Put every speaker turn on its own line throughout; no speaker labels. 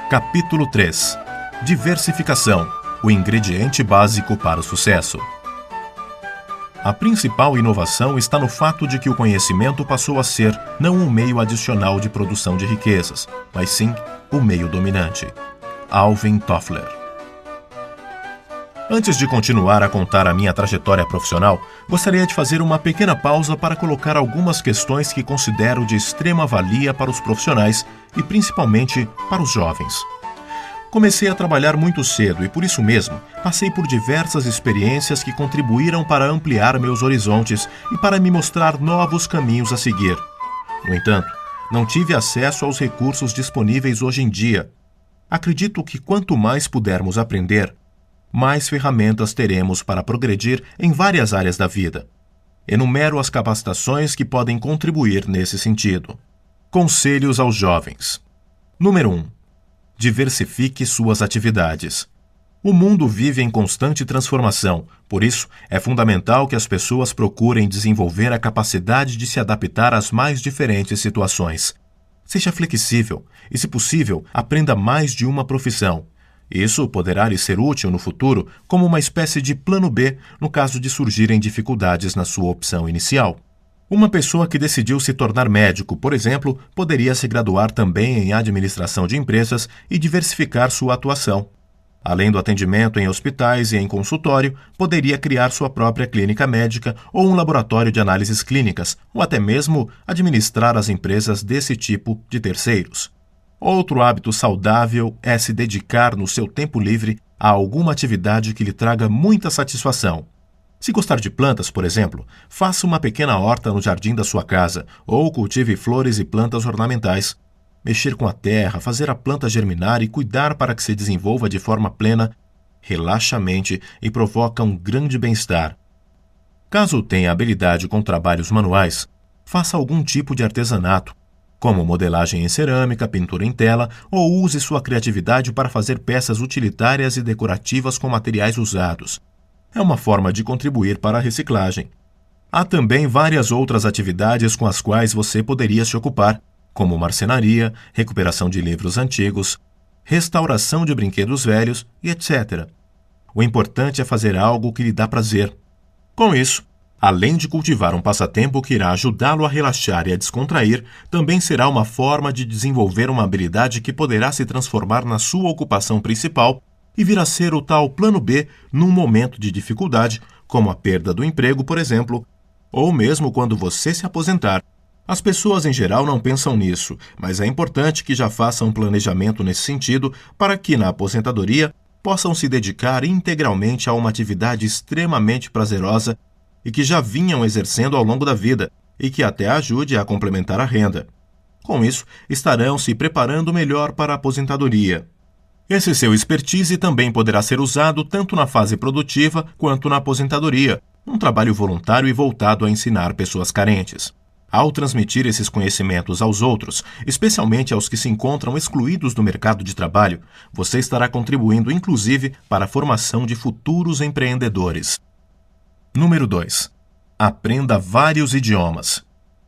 Capítulo 3. Diversificação, o ingrediente básico para o sucesso. A principal inovação está no fato de que o conhecimento passou a ser não um meio adicional de produção de riquezas, mas sim o meio dominante. Alvin Toffler. Antes de continuar a contar a minha trajetória profissional, gostaria de fazer uma pequena pausa para colocar algumas questões que considero de extrema valia para os profissionais e principalmente para os jovens. Comecei a trabalhar muito cedo e, por isso mesmo, passei por diversas experiências que contribuíram para ampliar meus horizontes e para me mostrar novos caminhos a seguir. No entanto, não tive acesso aos recursos disponíveis hoje em dia. Acredito que quanto mais pudermos aprender, mais ferramentas teremos para progredir em várias áreas da vida. Enumero as capacitações que podem contribuir nesse sentido. Conselhos aos jovens. Número 1. Diversifique suas atividades. O mundo vive em constante transformação, por isso é fundamental que as pessoas procurem desenvolver a capacidade de se adaptar às mais diferentes situações. Seja flexível e, se possível, aprenda mais de uma profissão. Isso poderá lhe ser útil no futuro como uma espécie de plano B no caso de surgirem dificuldades na sua opção inicial. Uma pessoa que decidiu se tornar médico, por exemplo, poderia se graduar também em administração de empresas e diversificar sua atuação. Além do atendimento em hospitais e em consultório, poderia criar sua própria clínica médica ou um laboratório de análises clínicas, ou até mesmo administrar as empresas desse tipo de terceiros. Outro hábito saudável é se dedicar no seu tempo livre a alguma atividade que lhe traga muita satisfação. Se gostar de plantas, por exemplo, faça uma pequena horta no jardim da sua casa ou cultive flores e plantas ornamentais. Mexer com a terra, fazer a planta germinar e cuidar para que se desenvolva de forma plena, relaxa a mente e provoca um grande bem-estar. Caso tenha habilidade com trabalhos manuais, faça algum tipo de artesanato, como modelagem em cerâmica, pintura em tela, ou use sua criatividade para fazer peças utilitárias e decorativas com materiais usados. É uma forma de contribuir para a reciclagem. Há também várias outras atividades com as quais você poderia se ocupar, como marcenaria, recuperação de livros antigos, restauração de brinquedos velhos e etc. O importante é fazer algo que lhe dá prazer. Com isso, além de cultivar um passatempo que irá ajudá-lo a relaxar e a descontrair, também será uma forma de desenvolver uma habilidade que poderá se transformar na sua ocupação principal e vir a ser o tal plano B num momento de dificuldade, como a perda do emprego, por exemplo, ou mesmo quando você se aposentar. As pessoas em geral não pensam nisso, mas é importante que já façam um planejamento nesse sentido para que, na aposentadoria, possam se dedicar integralmente a uma atividade extremamente prazerosa e que já vinham exercendo ao longo da vida e que até ajude a complementar a renda. Com isso, estarão se preparando melhor para a aposentadoria. Esse seu expertise também poderá ser usado tanto na fase produtiva quanto na aposentadoria, um trabalho voluntário e voltado a ensinar pessoas carentes. Ao transmitir esses conhecimentos aos outros, especialmente aos que se encontram excluídos do mercado de trabalho, você estará contribuindo inclusive para a formação de futuros empreendedores. Número 2. Aprenda vários idiomas.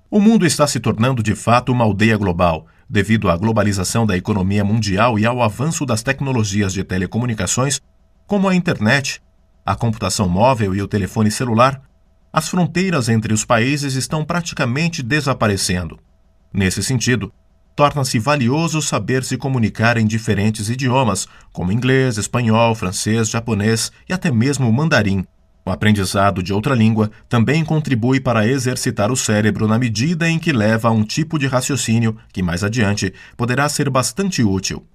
O mundo está se tornando de fato uma aldeia global, devido à globalização da economia mundial e ao avanço das tecnologias de telecomunicações, como a internet, a computação móvel e o telefone celular. As fronteiras entre os países estão praticamente desaparecendo. Nesse sentido, torna-se valioso saber se comunicar em diferentes idiomas, como inglês, espanhol, francês, japonês e até mesmo mandarim. O aprendizado de outra língua também contribui para exercitar o cérebro na medida em que leva a um tipo de raciocínio que, mais adiante, poderá ser bastante útil.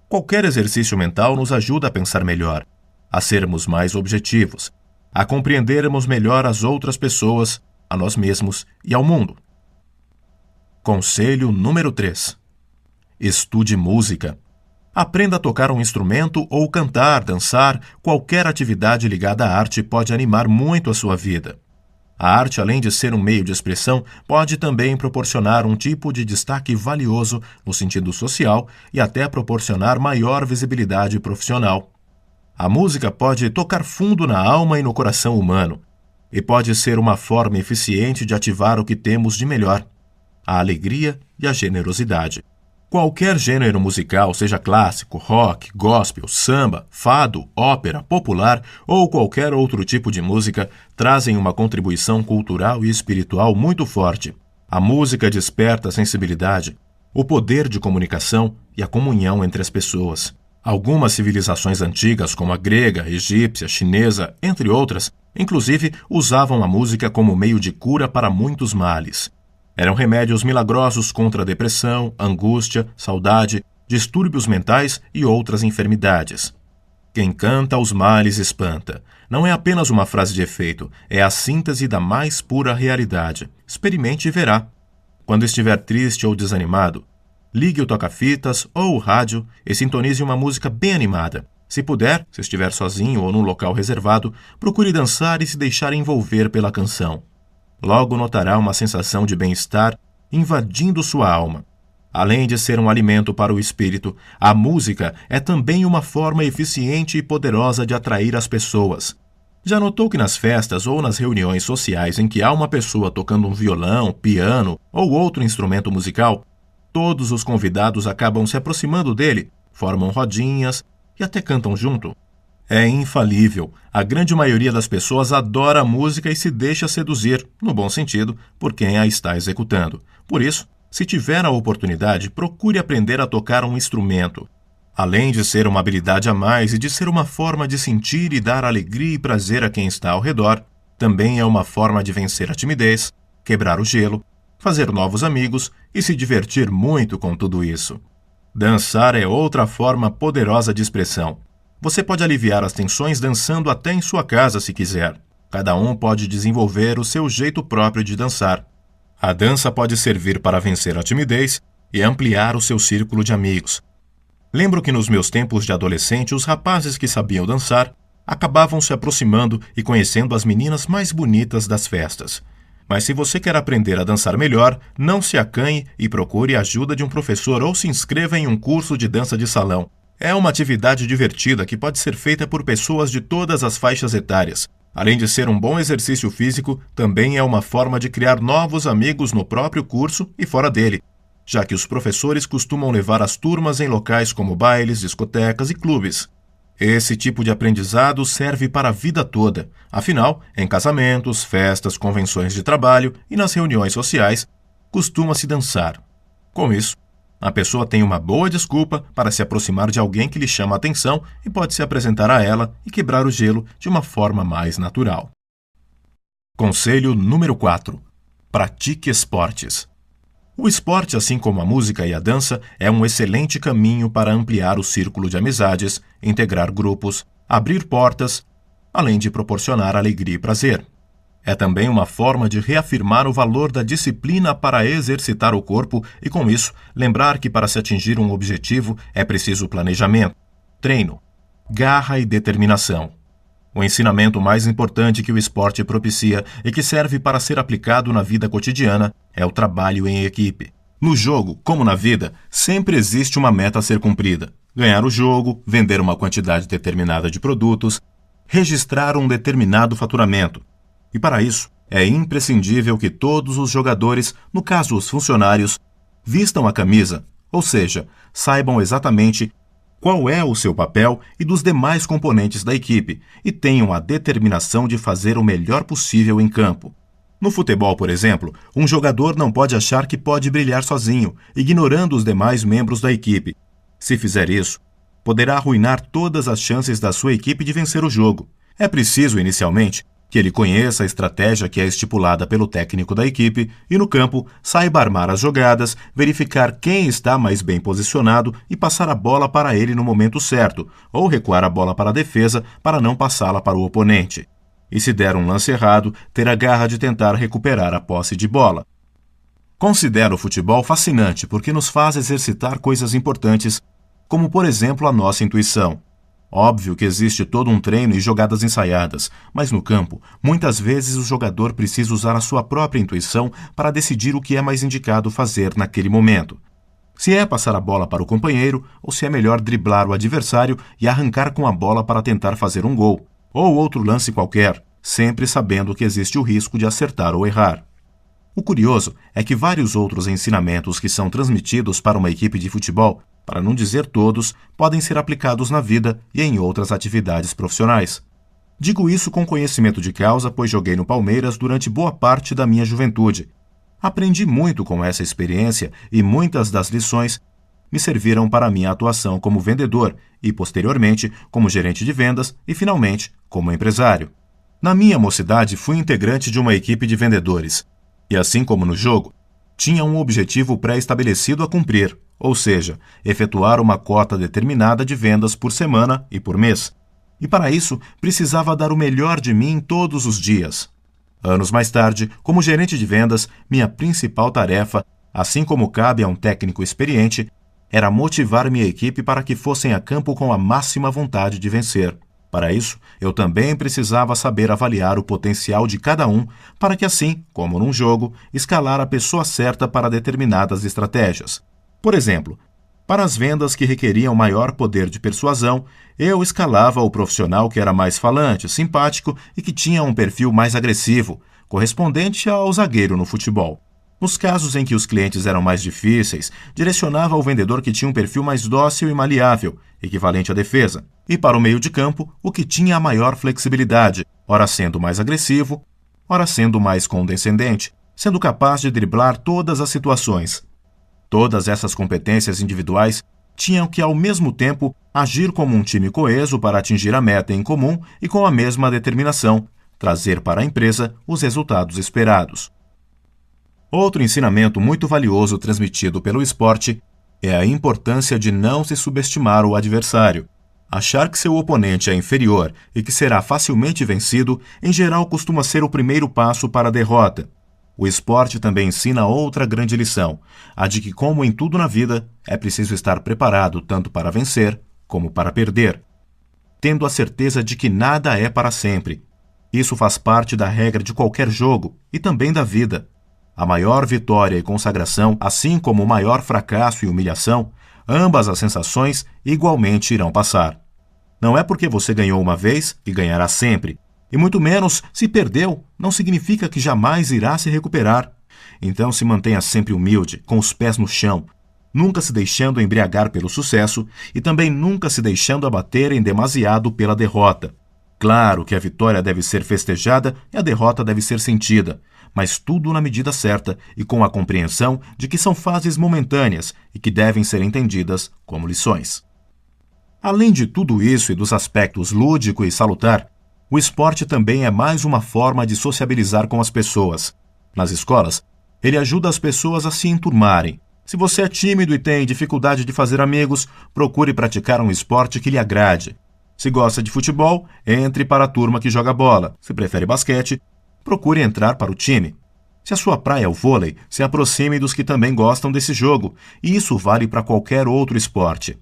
Qualquer exercício mental nos ajuda a pensar melhor, a sermos mais objetivos, a compreendermos melhor as outras pessoas, a nós mesmos e ao mundo. Conselho número 3. Estude música. Aprenda a tocar um instrumento ou cantar, dançar, qualquer atividade ligada à arte pode animar muito a sua vida. A arte, além de ser um meio de expressão, pode também proporcionar um tipo de destaque valioso no sentido social e até proporcionar maior visibilidade profissional. A música pode tocar fundo na alma e no coração humano, e pode ser uma forma eficiente de ativar o que temos de melhor, a alegria e a generosidade. Qualquer gênero musical, seja clássico, rock, gospel, samba, fado, ópera, popular ou qualquer outro tipo de música, trazem uma contribuição cultural e espiritual muito forte. A música desperta a sensibilidade, o poder de comunicação e a comunhão entre as pessoas. Algumas civilizações antigas, como a grega, egípcia, chinesa, entre outras, inclusive usavam a música como meio de cura para muitos males. Eram remédios milagrosos contra a depressão, angústia, saudade, distúrbios mentais e outras enfermidades. Quem canta os males espanta. Não é apenas uma frase de efeito, é a síntese da mais pura realidade. Experimente e verá. Quando estiver triste ou desanimado, ligue o toca-fitas ou o rádio e sintonize uma música bem animada. Se puder, se estiver sozinho ou num local reservado, procure dançar e se deixar envolver pela canção. Logo notará uma sensação de bem-estar invadindo sua alma. Além de ser um alimento para o espírito, a música é também uma forma eficiente e poderosa de atrair as pessoas. Já notou que nas festas ou nas reuniões sociais em que há uma pessoa tocando um violão, piano ou outro instrumento musical, todos os convidados acabam se aproximando dele, formam rodinhas e até cantam junto? É infalível. A grande maioria das pessoas adora a música e se deixa seduzir, no bom sentido, por quem a está executando. Por isso, se tiver a oportunidade, procure aprender a tocar um instrumento. Além de ser uma habilidade a mais e de ser uma forma de sentir e dar alegria e prazer a quem está ao redor, também é uma forma de vencer a timidez, quebrar o gelo, fazer novos amigos e se divertir muito com tudo isso. Dançar é outra forma poderosa de expressão. Você pode aliviar as tensões dançando até em sua casa se quiser. Cada um pode desenvolver o seu jeito próprio de dançar. A dança pode servir para vencer a timidez e ampliar o seu círculo de amigos. Lembro que nos meus tempos de adolescente, os rapazes que sabiam dançar acabavam se aproximando e conhecendo as meninas mais bonitas das festas. Mas se você quer aprender a dançar melhor, não se acanhe e procure a ajuda de um professor ou se inscreva em um curso de dança de salão. É uma atividade divertida que pode ser feita por pessoas de todas as faixas etárias. Além de ser um bom exercício físico, também é uma forma de criar novos amigos no próprio curso e fora dele, já que os professores costumam levar as turmas em locais como bailes, discotecas e clubes. Esse tipo de aprendizado serve para a vida toda. Afinal, em casamentos, festas, convenções de trabalho e nas reuniões sociais, costuma-se dançar. Com isso, a pessoa tem uma boa desculpa para se aproximar de alguém que lhe chama a atenção e pode se apresentar a ela e quebrar o gelo de uma forma mais natural. Conselho número 4. Pratique esportes. O esporte, assim como a música e a dança, é um excelente caminho para ampliar o círculo de amizades, integrar grupos, abrir portas, além de proporcionar alegria e prazer. É também uma forma de reafirmar o valor da disciplina para exercitar o corpo e, com isso, lembrar que para se atingir um objetivo é preciso planejamento, treino, garra e determinação. O ensinamento mais importante que o esporte propicia e que serve para ser aplicado na vida cotidiana é o trabalho em equipe. No jogo, como na vida, sempre existe uma meta a ser cumprida: ganhar o jogo, vender uma quantidade determinada de produtos, registrar um determinado faturamento. E para isso, é imprescindível que todos os jogadores, no caso os funcionários, vistam a camisa, ou seja, saibam exatamente qual é o seu papel e dos demais componentes da equipe e tenham a determinação de fazer o melhor possível em campo. No futebol, por exemplo, um jogador não pode achar que pode brilhar sozinho, ignorando os demais membros da equipe. Se fizer isso, poderá arruinar todas as chances da sua equipe de vencer o jogo. É preciso, inicialmente, que ele conheça a estratégia que é estipulada pelo técnico da equipe e, no campo, saiba armar as jogadas, verificar quem está mais bem posicionado e passar a bola para ele no momento certo, ou recuar a bola para a defesa para não passá-la para o oponente. E se der um lance errado, ter a garra de tentar recuperar a posse de bola. Considero o futebol fascinante porque nos faz exercitar coisas importantes, como, por exemplo, a nossa intuição. Óbvio que existe todo um treino e jogadas ensaiadas, mas no campo, muitas vezes o jogador precisa usar a sua própria intuição para decidir o que é mais indicado fazer naquele momento. Se é passar a bola para o companheiro ou se é melhor driblar o adversário e arrancar com a bola para tentar fazer um gol, ou outro lance qualquer, sempre sabendo que existe o risco de acertar ou errar. O curioso é que vários outros ensinamentos que são transmitidos para uma equipe de futebol, para não dizer todos, podem ser aplicados na vida e em outras atividades profissionais. Digo isso com conhecimento de causa, pois joguei no Palmeiras durante boa parte da minha juventude. Aprendi muito com essa experiência e muitas das lições me serviram para a minha atuação como vendedor e, posteriormente, como gerente de vendas e, finalmente, como empresário. Na minha mocidade, fui integrante de uma equipe de vendedores e, assim como no jogo, tinha um objetivo pré-estabelecido a cumprir, ou seja, efetuar uma cota determinada de vendas por semana e por mês. E para isso, precisava dar o melhor de mim todos os dias. Anos mais tarde, como gerente de vendas, minha principal tarefa, assim como cabe a um técnico experiente, era motivar minha equipe para que fossem a campo com a máxima vontade de vencer. Para isso, eu também precisava saber avaliar o potencial de cada um para que assim, como num jogo, escalar a pessoa certa para determinadas estratégias. Por exemplo, para as vendas que requeriam maior poder de persuasão, eu escalava o profissional que era mais falante, simpático e que tinha um perfil mais agressivo, correspondente ao zagueiro no futebol. Nos casos em que os clientes eram mais difíceis, direcionava o vendedor que tinha um perfil mais dócil e maleável, equivalente à defesa, e para o meio de campo, o que tinha a maior flexibilidade, ora sendo mais agressivo, ora sendo mais condescendente, sendo capaz de driblar todas as situações. Todas essas competências individuais tinham que, ao mesmo tempo, agir como um time coeso para atingir a meta em comum e com a mesma determinação, trazer para a empresa os resultados esperados. Outro ensinamento muito valioso transmitido pelo esporte é a importância de não se subestimar o adversário. Achar que seu oponente é inferior e que será facilmente vencido, em geral, costuma ser o primeiro passo para a derrota. O esporte também ensina outra grande lição, a de que, como em tudo na vida, é preciso estar preparado tanto para vencer como para perder, tendo a certeza de que nada é para sempre. Isso faz parte da regra de qualquer jogo e também da vida. A maior vitória e consagração, assim como o maior fracasso e humilhação, ambas as sensações igualmente irão passar. Não é porque você ganhou uma vez que ganhará sempre, e muito menos, se perdeu, não significa que jamais irá se recuperar. Então se mantenha sempre humilde, com os pés no chão, nunca se deixando embriagar pelo sucesso e também nunca se deixando abater em demasiado pela derrota. Claro que a vitória deve ser festejada e a derrota deve ser sentida, mas tudo na medida certa e com a compreensão de que são fases momentâneas e que devem ser entendidas como lições. Além de tudo isso e dos aspectos lúdico e salutar, o esporte também é mais uma forma de sociabilizar com as pessoas. Nas escolas, ele ajuda as pessoas a se enturmarem. Se você é tímido e tem dificuldade de fazer amigos, procure praticar um esporte que lhe agrade. Se gosta de futebol, entre para a turma que joga bola. Se prefere basquete, procure entrar para o time. Se a sua praia é o vôlei, se aproxime dos que também gostam desse jogo, e isso vale para qualquer outro esporte.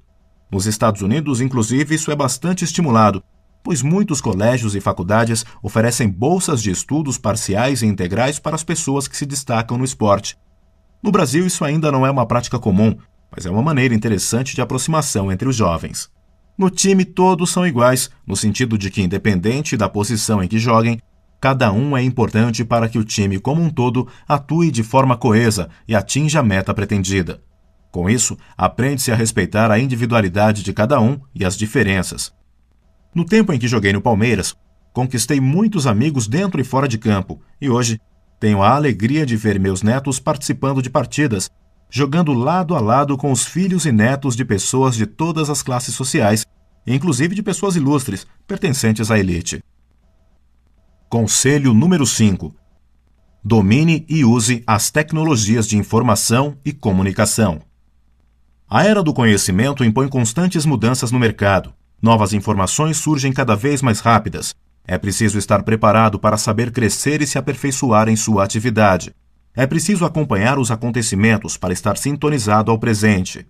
Nos Estados Unidos, inclusive, isso é bastante estimulado, pois muitos colégios e faculdades oferecem bolsas de estudos parciais e integrais para as pessoas que se destacam no esporte. No Brasil, isso ainda não é uma prática comum, mas é uma maneira interessante de aproximação entre os jovens. No time, todos são iguais, no sentido de que, independente da posição em que joguem, cada um é importante para que o time como um todo atue de forma coesa e atinja a meta pretendida. Com isso, aprende-se a respeitar a individualidade de cada um e as diferenças. No tempo em que joguei no Palmeiras, conquistei muitos amigos dentro e fora de campo, e hoje tenho a alegria de ver meus netos participando de partidas, jogando lado a lado com os filhos e netos de pessoas de todas as classes sociais, inclusive de pessoas ilustres, pertencentes à elite. Conselho número 5. Domine e use as tecnologias de informação e comunicação. A era do conhecimento impõe constantes mudanças no mercado. Novas informações surgem cada vez mais rápidas. É preciso estar preparado para saber crescer e se aperfeiçoar em sua atividade. É preciso acompanhar os acontecimentos para estar sintonizado ao presente.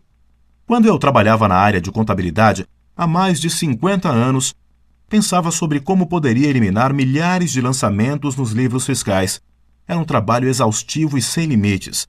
Quando eu trabalhava na área de contabilidade, há mais de 50 anos, pensava sobre como poderia eliminar milhares de lançamentos nos livros fiscais. Era um trabalho exaustivo e sem limites.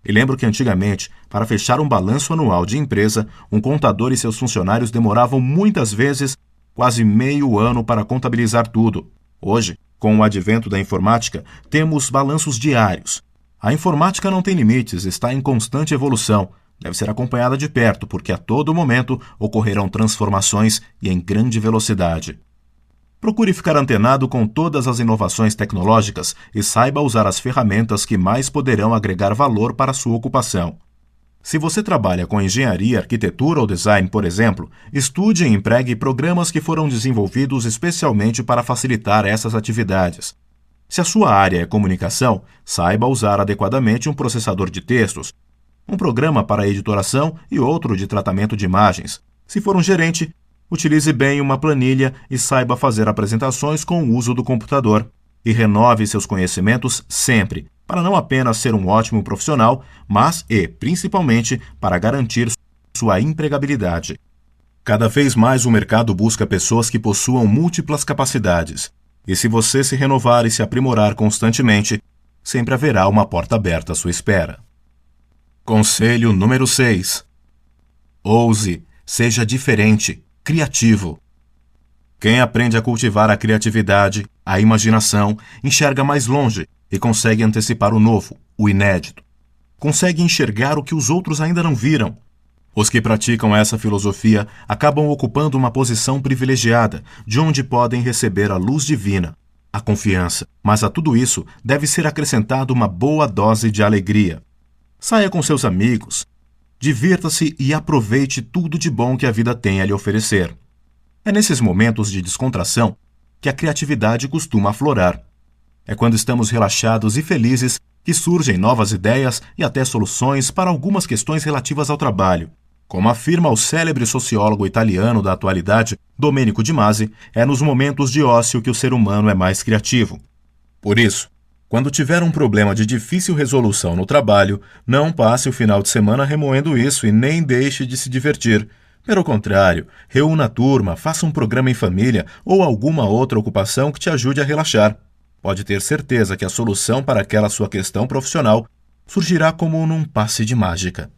E lembro que antigamente, para fechar um balanço anual de empresa, um contador e seus funcionários demoravam muitas vezes quase meio ano para contabilizar tudo. Hoje, com o advento da informática, temos balanços diários. A informática não tem limites, está em constante evolução. Deve ser acompanhada de perto, porque a todo momento ocorrerão transformações e em grande velocidade. Procure ficar antenado com todas as inovações tecnológicas e saiba usar as ferramentas que mais poderão agregar valor para a sua ocupação. Se você trabalha com engenharia, arquitetura ou design, por exemplo, estude e empregue programas que foram desenvolvidos especialmente para facilitar essas atividades. Se a sua área é comunicação, saiba usar adequadamente um processador de textos, um programa para editoração e outro de tratamento de imagens. Se for um gerente, utilize bem uma planilha e saiba fazer apresentações com o uso do computador. E renove seus conhecimentos sempre, para não apenas ser um ótimo profissional, mas principalmente, para garantir sua empregabilidade. Cada vez mais o mercado busca pessoas que possuam múltiplas capacidades. E se você se renovar e se aprimorar constantemente, sempre haverá uma porta aberta à sua espera. Conselho número 6. Ouse, seja diferente, criativo. Quem aprende a cultivar a criatividade, a imaginação, enxerga mais longe e consegue antecipar o novo, o inédito. Consegue enxergar o que os outros ainda não viram. Os que praticam essa filosofia acabam ocupando uma posição privilegiada, de onde podem receber a luz divina, a confiança. Mas a tudo isso deve ser acrescentada uma boa dose de alegria. Saia com seus amigos, divirta-se e aproveite tudo de bom que a vida tem a lhe oferecer. É nesses momentos de descontração que a criatividade costuma aflorar. É quando estamos relaxados e felizes que surgem novas ideias e até soluções para algumas questões relativas ao trabalho. Como afirma o célebre sociólogo italiano da atualidade, Domenico de Masi, é nos momentos de ócio que o ser humano é mais criativo. Por isso, quando tiver um problema de difícil resolução no trabalho, não passe o final de semana remoendo isso e nem deixe de se divertir. Pelo contrário, reúna a turma, faça um programa em família ou alguma outra ocupação que te ajude a relaxar. Pode ter certeza que a solução para aquela sua questão profissional surgirá como num passe de mágica.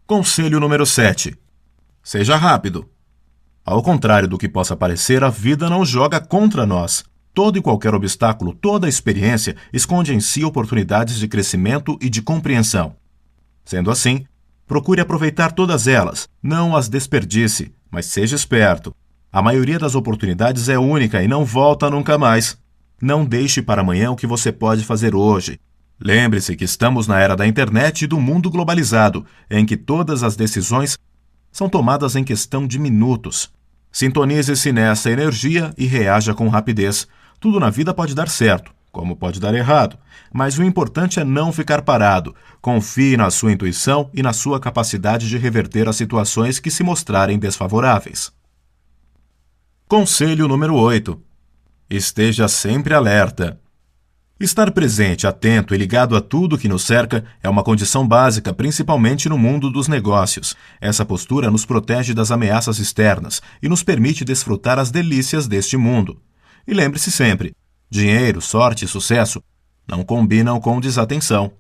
Conselho número 7. Seja rápido. Ao contrário do que possa parecer, a vida não joga contra nós. Todo e qualquer obstáculo, toda experiência esconde em si oportunidades de crescimento e de compreensão. Sendo assim, procure aproveitar todas elas, não as desperdice, mas seja esperto. A maioria das oportunidades é única e não volta nunca mais. Não deixe para amanhã o que você pode fazer hoje. Lembre-se que estamos na era da internet e do mundo globalizado, em que todas as decisões são tomadas em questão de minutos. Sintonize-se nessa energia e reaja com rapidez. Tudo na vida pode dar certo, como pode dar errado, mas o importante é não ficar parado. Confie na sua intuição e na sua capacidade de reverter as situações que se mostrarem desfavoráveis. Conselho número 8. Esteja sempre alerta. Estar presente, atento e ligado a tudo que nos cerca é uma condição básica, principalmente no mundo dos negócios. Essa postura nos protege das ameaças externas e nos permite desfrutar as delícias deste mundo. E lembre-se sempre, dinheiro, sorte e sucesso não combinam com desatenção.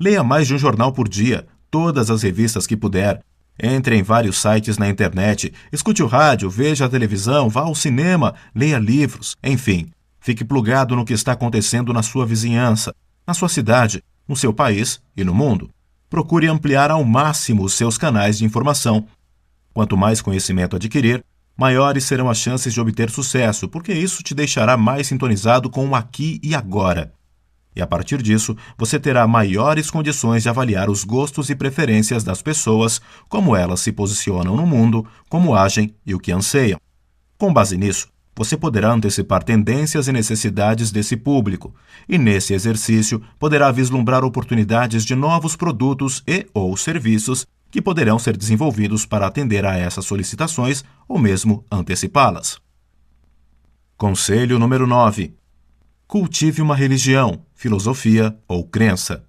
Leia mais de um jornal por dia, todas as revistas que puder. Entre em vários sites na internet, escute o rádio, veja a televisão, vá ao cinema, leia livros, enfim. Fique plugado no que está acontecendo na sua vizinhança, na sua cidade, no seu país e no mundo. Procure ampliar ao máximo os seus canais de informação. Quanto mais conhecimento adquirir, maiores serão as chances de obter sucesso, porque isso te deixará mais sintonizado com o aqui e agora. E a partir disso, você terá maiores condições de avaliar os gostos e preferências das pessoas, como elas se posicionam no mundo, como agem e o que anseiam. Com base nisso, você poderá antecipar tendências e necessidades desse público, e nesse exercício poderá vislumbrar oportunidades de novos produtos ou serviços que poderão ser desenvolvidos para atender a essas solicitações ou mesmo antecipá-las. Conselho número 9. Cultive uma religião, filosofia ou crença.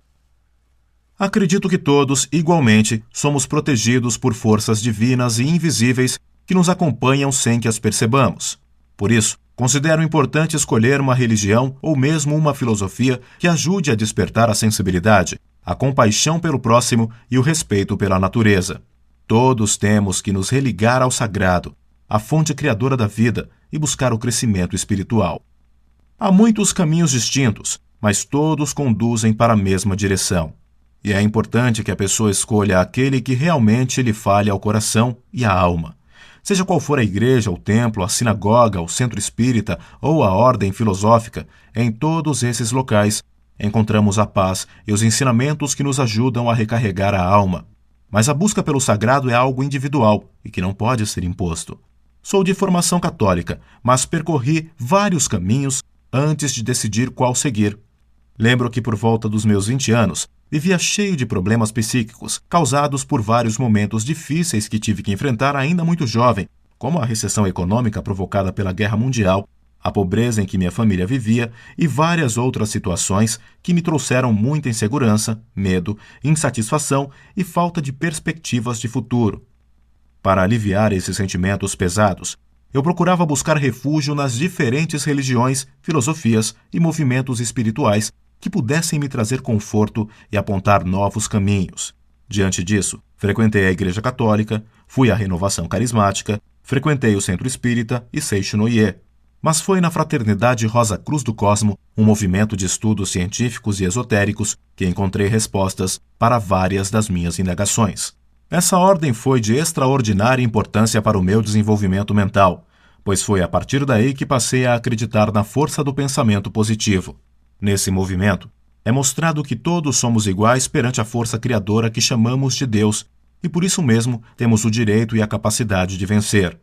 Acredito que todos, igualmente, somos protegidos por forças divinas e invisíveis que nos acompanham sem que as percebamos. Por isso, considero importante escolher uma religião ou mesmo uma filosofia que ajude a despertar a sensibilidade, a compaixão pelo próximo e o respeito pela natureza. Todos temos que nos religar ao sagrado, à fonte criadora da vida, e buscar o crescimento espiritual. Há muitos caminhos distintos, mas todos conduzem para a mesma direção. E é importante que a pessoa escolha aquele que realmente lhe fale ao coração e à alma. Seja qual for a igreja, o templo, a sinagoga, o centro espírita ou a ordem filosófica, em todos esses locais encontramos a paz e os ensinamentos que nos ajudam a recarregar a alma. Mas a busca pelo sagrado é algo individual e que não pode ser imposto. Sou de formação católica, mas percorri vários caminhos antes de decidir qual seguir. Lembro que por volta dos meus 20 anos, vivia cheio de problemas psíquicos, causados por vários momentos difíceis que tive que enfrentar ainda muito jovem, como a recessão econômica provocada pela Guerra Mundial, a pobreza em que minha família vivia e várias outras situações que me trouxeram muita insegurança, medo, insatisfação e falta de perspectivas de futuro. Para aliviar esses sentimentos pesados, eu procurava buscar refúgio nas diferentes religiões, filosofias e movimentos espirituais que pudessem me trazer conforto e apontar novos caminhos. Diante disso, frequentei a Igreja Católica, fui à Renovação Carismática, frequentei o Centro Espírita e Seixo Noye. Mas foi na Fraternidade Rosa Cruz do Cosmo, um movimento de estudos científicos e esotéricos, que encontrei respostas para várias das minhas indagações. Essa ordem foi de extraordinária importância para o meu desenvolvimento mental, pois foi a partir daí que passei a acreditar na força do pensamento positivo. Nesse movimento, é mostrado que todos somos iguais perante a força criadora que chamamos de Deus, e por isso mesmo temos o direito e a capacidade de vencer.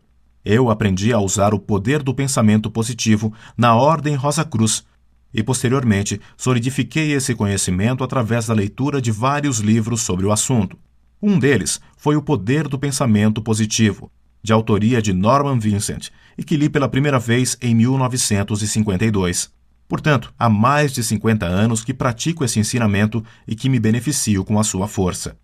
Eu aprendi a usar o poder do pensamento positivo na Ordem Rosa Cruz e, posteriormente, solidifiquei esse conhecimento através da leitura de vários livros sobre o assunto. Um deles foi O Poder do Pensamento Positivo, de autoria de Norman Vincent, e que li pela primeira vez em 1952. Portanto, há mais de 50 anos que pratico esse ensinamento e que me beneficio com a sua força.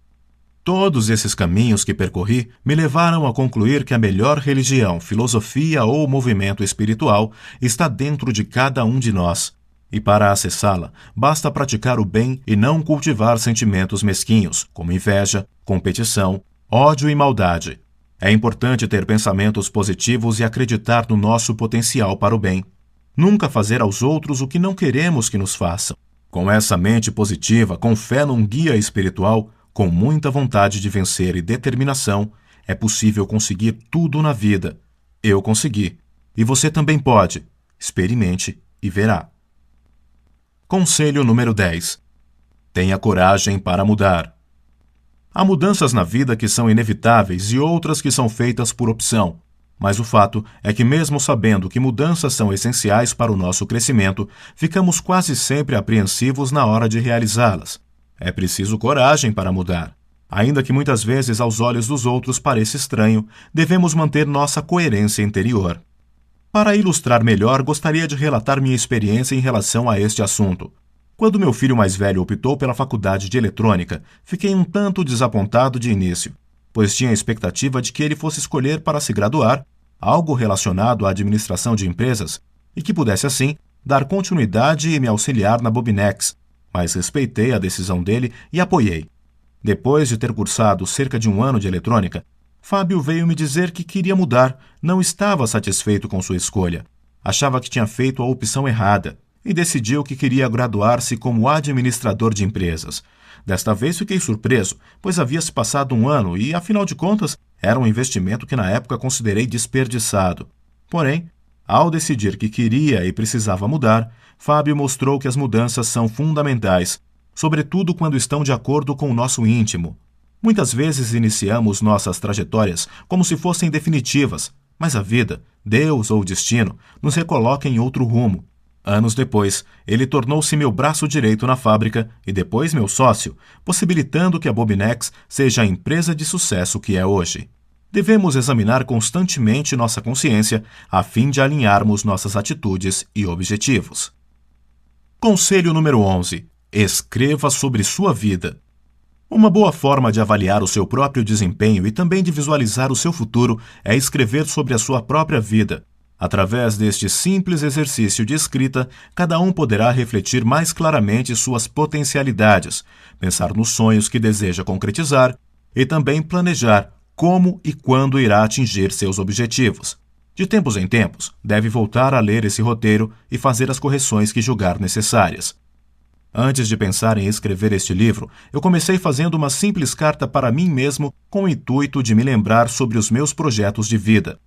Todos esses caminhos que percorri me levaram a concluir que a melhor religião, filosofia ou movimento espiritual está dentro de cada um de nós. E para acessá-la, basta praticar o bem e não cultivar sentimentos mesquinhos, como inveja, competição, ódio e maldade. É importante ter pensamentos positivos e acreditar no nosso potencial para o bem. Nunca fazer aos outros o que não queremos que nos façam. Com essa mente positiva, com fé num guia espiritual, com muita vontade de vencer e determinação, é possível conseguir tudo na vida. Eu consegui. E você também pode. Experimente e verá. Conselho número 10. Tenha coragem para mudar. Há mudanças na vida que são inevitáveis e outras que são feitas por opção. Mas o fato é que, mesmo sabendo que mudanças são essenciais para o nosso crescimento, ficamos quase sempre apreensivos na hora de realizá-las. É preciso coragem para mudar. Ainda que muitas vezes aos olhos dos outros pareça estranho, devemos manter nossa coerência interior. Para ilustrar melhor, gostaria de relatar minha experiência em relação a este assunto. Quando meu filho mais velho optou pela faculdade de eletrônica, fiquei um tanto desapontado de início, pois tinha a expectativa de que ele fosse escolher para se graduar algo relacionado à administração de empresas e que pudesse, assim, dar continuidade e me auxiliar na Bobinex, mas respeitei a decisão dele e apoiei. Depois de ter cursado cerca de 1 ano de eletrônica, Fábio veio me dizer que queria mudar, não estava satisfeito com sua escolha. Achava que tinha feito a opção errada e decidiu que queria graduar-se como administrador de empresas. Desta vez fiquei surpreso, pois havia se passado 1 ano e, afinal de contas, era um investimento que na época considerei desperdiçado. Porém, ao decidir que queria e precisava mudar, Fábio mostrou que as mudanças são fundamentais, sobretudo quando estão de acordo com o nosso íntimo. Muitas vezes iniciamos nossas trajetórias como se fossem definitivas, mas a vida, Deus ou o destino, nos recoloca em outro rumo. Anos depois, ele tornou-se meu braço direito na fábrica e depois meu sócio, possibilitando que a Bobinex seja a empresa de sucesso que é hoje. Devemos examinar constantemente nossa consciência a fim de alinharmos nossas atitudes e objetivos. Conselho número 11. Escreva sobre sua vida. Uma boa forma de avaliar o seu próprio desempenho e também de visualizar o seu futuro é escrever sobre a sua própria vida. Através deste simples exercício de escrita, cada um poderá refletir mais claramente suas potencialidades, pensar nos sonhos que deseja concretizar e também planejar como e quando irá atingir seus objetivos. De tempos em tempos, deve voltar a ler esse roteiro e fazer as correções que julgar necessárias. Antes de pensar em escrever este livro, eu comecei fazendo uma simples carta para mim mesmo com o intuito de me lembrar sobre os meus projetos de vida.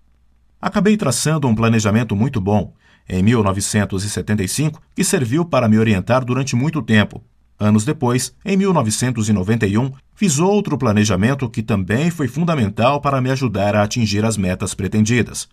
Acabei traçando um planejamento muito bom, em 1975, que serviu para me orientar durante muito tempo. Anos depois, em 1991, fiz outro planejamento que também foi fundamental para me ajudar a atingir as metas pretendidas.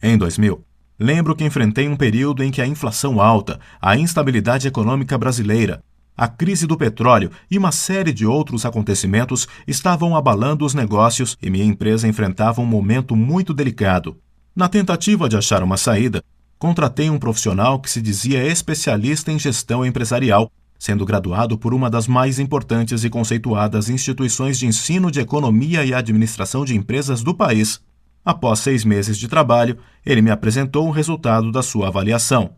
Em 2000, lembro que enfrentei um período em que a inflação alta, a instabilidade econômica brasileira, a crise do petróleo e uma série de outros acontecimentos estavam abalando os negócios e minha empresa enfrentava um momento muito delicado. Na tentativa de achar uma saída, contratei um profissional que se dizia especialista em gestão empresarial, sendo graduado por uma das mais importantes e conceituadas instituições de ensino de economia e administração de empresas do país. Após 6 meses de trabalho, ele me apresentou o resultado da sua avaliação.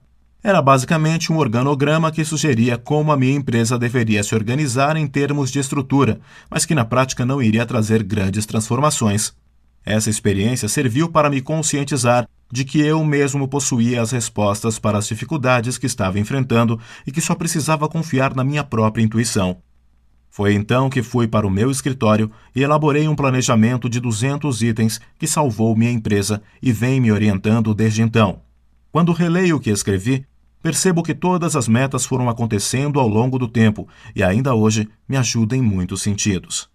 Era basicamente um organograma que sugeria como a minha empresa deveria se organizar em termos de estrutura, mas que na prática não iria trazer grandes transformações. Essa experiência serviu para me conscientizar de que eu mesmo possuía as respostas para as dificuldades que estava enfrentando e que só precisava confiar na minha própria intuição. Foi então que fui para o meu escritório e elaborei um planejamento de 200 itens que salvou minha empresa e vem me orientando desde então. Quando releio o que escrevi, percebo que todas as metas foram acontecendo ao longo do tempo e ainda hoje me ajudam em muitos sentidos.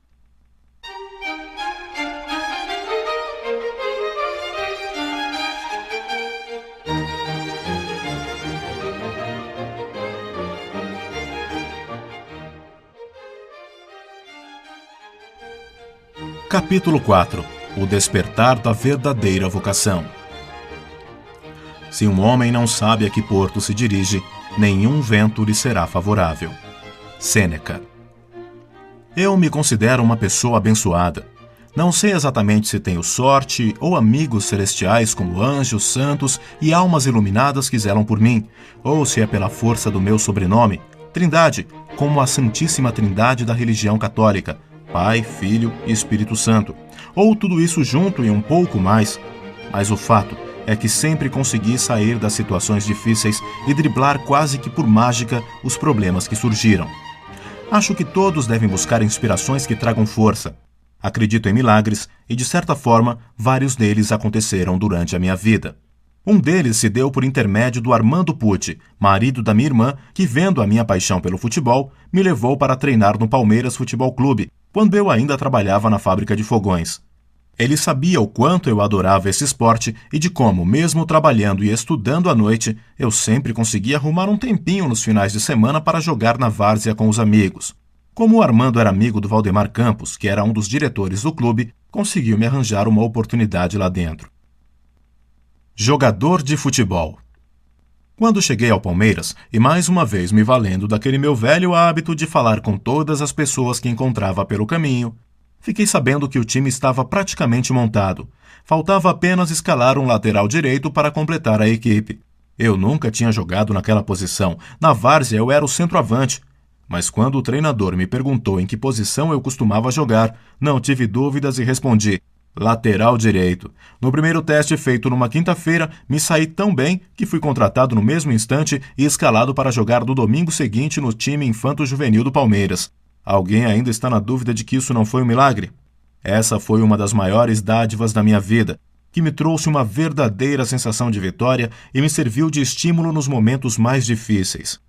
Capítulo 4. O despertar da verdadeira vocação. Se um homem não sabe a que porto se dirige, nenhum vento lhe será favorável. Sêneca. Eu me considero uma pessoa abençoada. Não sei exatamente se tenho sorte ou amigos celestiais como anjos, santos e almas iluminadas que zelam por mim, ou se é pela força do meu sobrenome, Trindade, como a Santíssima Trindade da religião católica, Pai, Filho e Espírito Santo, ou tudo isso junto e um pouco mais. Mas o fato é que sempre consegui sair das situações difíceis e driblar quase que por mágica os problemas que surgiram. Acho que todos devem buscar inspirações que tragam força. Acredito em milagres e, de certa forma, vários deles aconteceram durante a minha vida. Um deles se deu por intermédio do Armando Pucci, marido da minha irmã, que, vendo a minha paixão pelo futebol, me levou para treinar no Palmeiras Futebol Clube, quando eu ainda trabalhava na fábrica de fogões. Ele sabia o quanto eu adorava esse esporte e de como, mesmo trabalhando e estudando à noite, eu sempre conseguia arrumar um tempinho nos finais de semana para jogar na várzea com os amigos. Como o Armando era amigo do Valdemar Campos, que era um dos diretores do clube, conseguiu me arranjar uma oportunidade lá dentro. Jogador de futebol. Quando cheguei ao Palmeiras, e mais uma vez me valendo daquele meu velho hábito de falar com todas as pessoas que encontrava pelo caminho, fiquei sabendo que o time estava praticamente montado. Faltava apenas escalar um lateral direito para completar a equipe. Eu nunca tinha jogado naquela posição. Na várzea eu era o centroavante. Mas quando o treinador me perguntou em que posição eu costumava jogar, não tive dúvidas e respondi: lateral direito. No primeiro teste feito numa quinta-feira, me saí tão bem que fui contratado no mesmo instante e escalado para jogar no domingo seguinte no time infanto-juvenil do Palmeiras. Alguém ainda está na dúvida de que isso não foi um milagre? Essa foi uma das maiores dádivas da minha vida, que me trouxe uma verdadeira sensação de vitória e me serviu de estímulo nos momentos mais difíceis.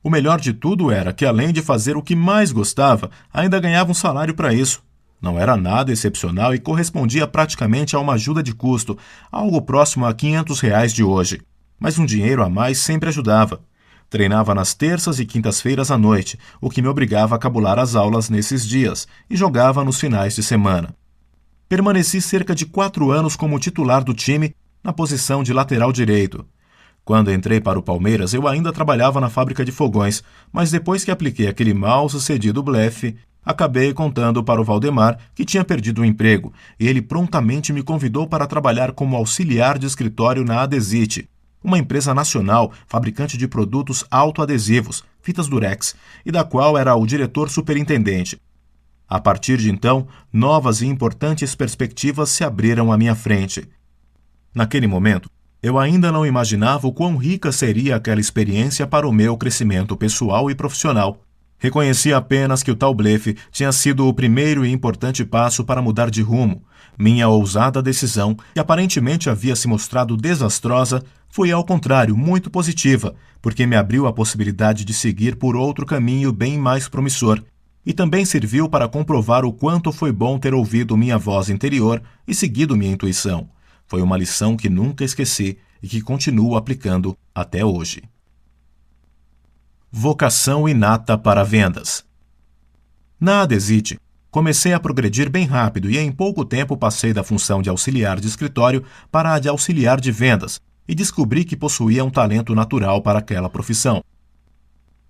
O melhor de tudo era que, além de fazer o que mais gostava, ainda ganhava um salário para isso. Não era nada excepcional e correspondia praticamente a uma ajuda de custo, algo próximo a R$500 de hoje. Mas um dinheiro a mais sempre ajudava. Treinava nas terças e quintas-feiras à noite, o que me obrigava a cabular as aulas nesses dias, e jogava nos finais de semana. Permaneci cerca de 4 anos como titular do time, na posição de lateral direito. Quando entrei para o Palmeiras, eu ainda trabalhava na fábrica de fogões, mas depois que apliquei aquele mal-sucedido blefe, acabei contando para o Valdemar que tinha perdido o emprego, e ele prontamente me convidou para trabalhar como auxiliar de escritório na Adesite, uma empresa nacional fabricante de produtos autoadesivos, fitas durex, e da qual era o diretor superintendente. A partir de então, novas e importantes perspectivas se abriram à minha frente. Naquele momento, Eu ainda não imaginava o quão rica seria aquela experiência para o meu crescimento pessoal e profissional. Reconheci apenas que o tal blefe tinha sido o primeiro e importante passo para mudar de rumo. Minha ousada decisão, que aparentemente havia se mostrado desastrosa, foi ao contrário muito positiva, porque me abriu a possibilidade de seguir por outro caminho bem mais promissor. E também serviu para comprovar o quanto foi bom ter ouvido minha voz interior e seguido minha intuição. Foi uma lição que nunca esqueci e que continuo aplicando até hoje. Vocação inata para vendas. Na Adesite, comecei a progredir bem rápido e em pouco tempo passei da função de auxiliar de escritório para a de auxiliar de vendas e descobri que possuía um talento natural para aquela profissão.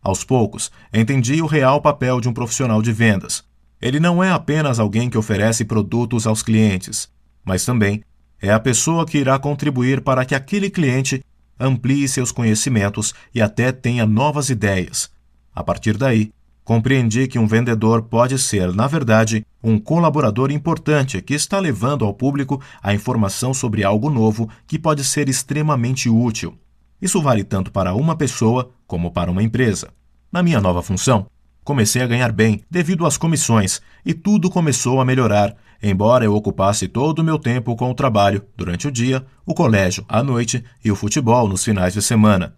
Aos poucos, entendi o real papel de um profissional de vendas. Ele não é apenas alguém que oferece produtos aos clientes, mas também é a pessoa que irá contribuir para que aquele cliente amplie seus conhecimentos e até tenha novas ideias. A partir daí, compreendi que um vendedor pode ser, na verdade, um colaborador importante que está levando ao público a informação sobre algo novo que pode ser extremamente útil. Isso vale tanto para uma pessoa como para uma empresa. Na minha nova função, comecei a ganhar bem devido às comissões e tudo começou a melhorar, embora eu ocupasse todo o meu tempo com o trabalho durante o dia, o colégio à noite e o futebol nos finais de semana.